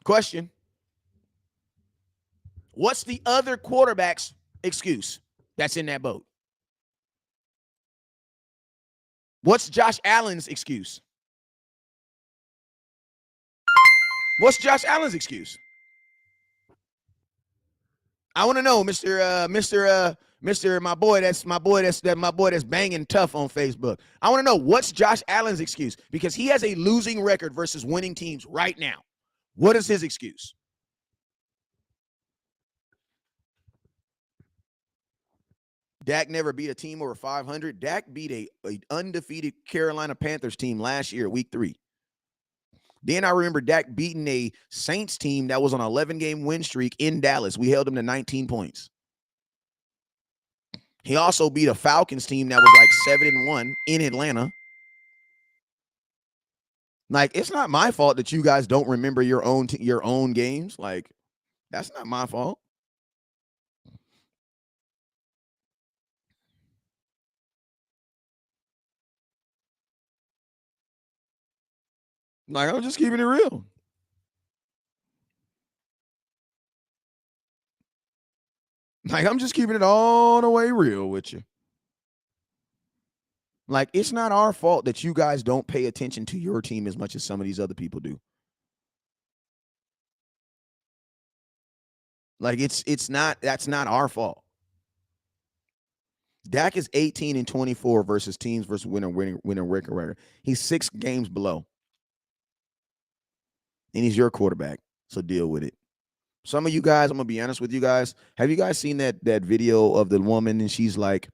Question. What's the other quarterback's excuse that's in that boat? What's Josh Allen's excuse? What's Josh Allen's excuse? I want to know, Mister, my boy. That's banging tough on Facebook. I want to know what's Josh Allen's excuse because he has a losing record versus winning teams right now. What is his excuse? Dak never beat a team over 500. Dak beat a undefeated Carolina Panthers team last year, week 3. Then I remember Dak beating a Saints team that was on an 11-game win streak in Dallas. We held them to 19 points. He also beat a Falcons team that was like 7-1 in Atlanta. Like, it's not my fault that you guys don't remember your own games. Like, that's not my fault. Like, I'm just keeping it real. Like, I'm just keeping it all the way real with you. Like, it's not our fault that you guys don't pay attention to your team as much as some of these other people do. Like, that's not our fault. Dak is 18-24 versus teams versus winning record. He's 6 games below. And he's your quarterback. So deal with it. Some of you guys, I'm gonna be honest with you guys. Have you guys seen that video of the woman and she's like,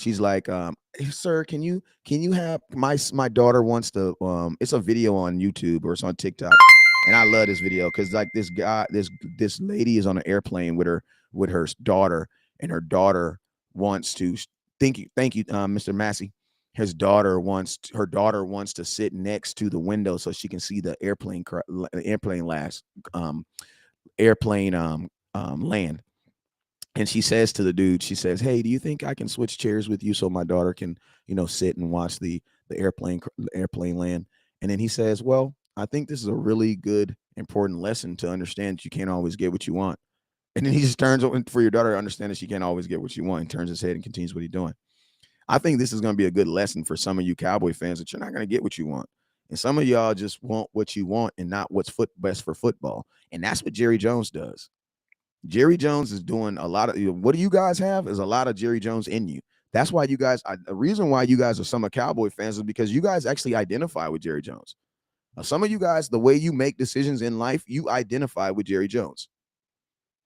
hey, sir, can you have my daughter wants to it's a video on YouTube or it's on TikTok. And I love this video because like this lady is on an airplane with her daughter, and her daughter wants to thank you, Mr. Massey. Her daughter wants to sit next to the window so she can see the airplane land. And she says to the dude, she says, "Hey, do you think I can switch chairs with you so my daughter can, sit and watch the airplane land?" And then he says, "Well, I think this is a really good, important lesson to understand that you can't always get what you want." And then he just turns for your daughter to understand that she can't always get what you want, and turns his head and continues what he's doing. I think this is going to be a good lesson for some of you Cowboy fans that you're not going to get what you want. And some of y'all just want what you want and not what's best for football. And that's what Jerry Jones does. Jerry Jones is doing a lot of what do you guys have is a lot of Jerry Jones in you. That's why you guys, the reason why you guys are some of Cowboy fans is because you guys actually identify with Jerry Jones. Now, some of you guys, the way you make decisions in life, you identify with Jerry Jones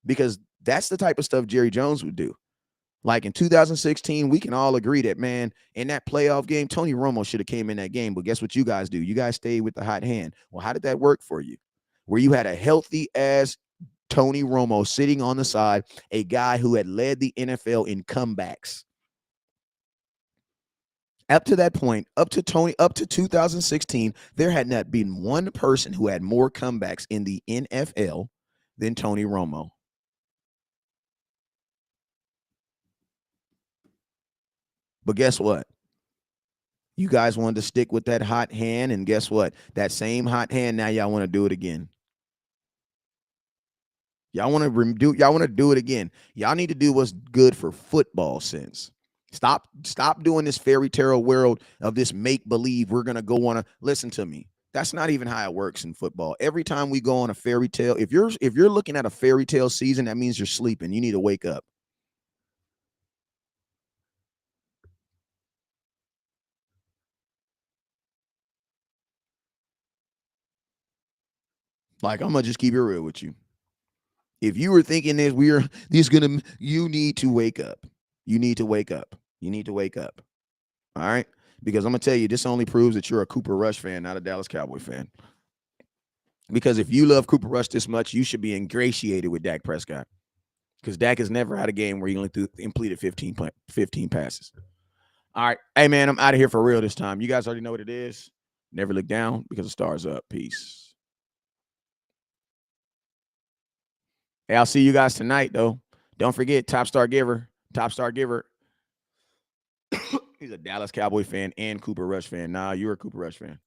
because that's the type of stuff Jerry Jones would do. Like in 2016, we can all agree that, man, in that playoff game, Tony Romo should have came in that game. But guess what you guys do? You guys stayed with the hot hand. Well, how did that work for you? Where you had a healthy ass Tony Romo sitting on the side, a guy who had led the NFL in comebacks. Up to that point, up to 2016, there had not been one person who had more comebacks in the NFL than Tony Romo. But guess what? You guys wanted to stick with that hot hand, and guess what? That same hot hand, now y'all want to do it again. Y'all want to do it again. Y'all need to do what's good for football sense. Stop doing this fairy tale world of this make believe we're going to go on a listen to me. That's not even how it works in football. Every time we go on a fairy tale, if you're looking at a fairy tale season, that means you're sleeping. You need to wake up. Like, I'm gonna just keep it real with you. If you were thinking that you need to wake up. You need to wake up. You need to wake up. All right. Because I'm gonna tell you, this only proves that you're a Cooper Rush fan, not a Dallas Cowboy fan. Because if you love Cooper Rush this much, you should be ingratiated with Dak Prescott. Because Dak has never had a game where he only completed 15 passes. All right. Hey, man, I'm out of here for real this time. You guys already know what it is. Never look down because the star's up. Peace. Hey, I'll see you guys tonight, though. Don't forget, Top Star Giver. Top Star Giver. He's a Dallas Cowboy fan and Cooper Rush fan. Nah, you're a Cooper Rush fan.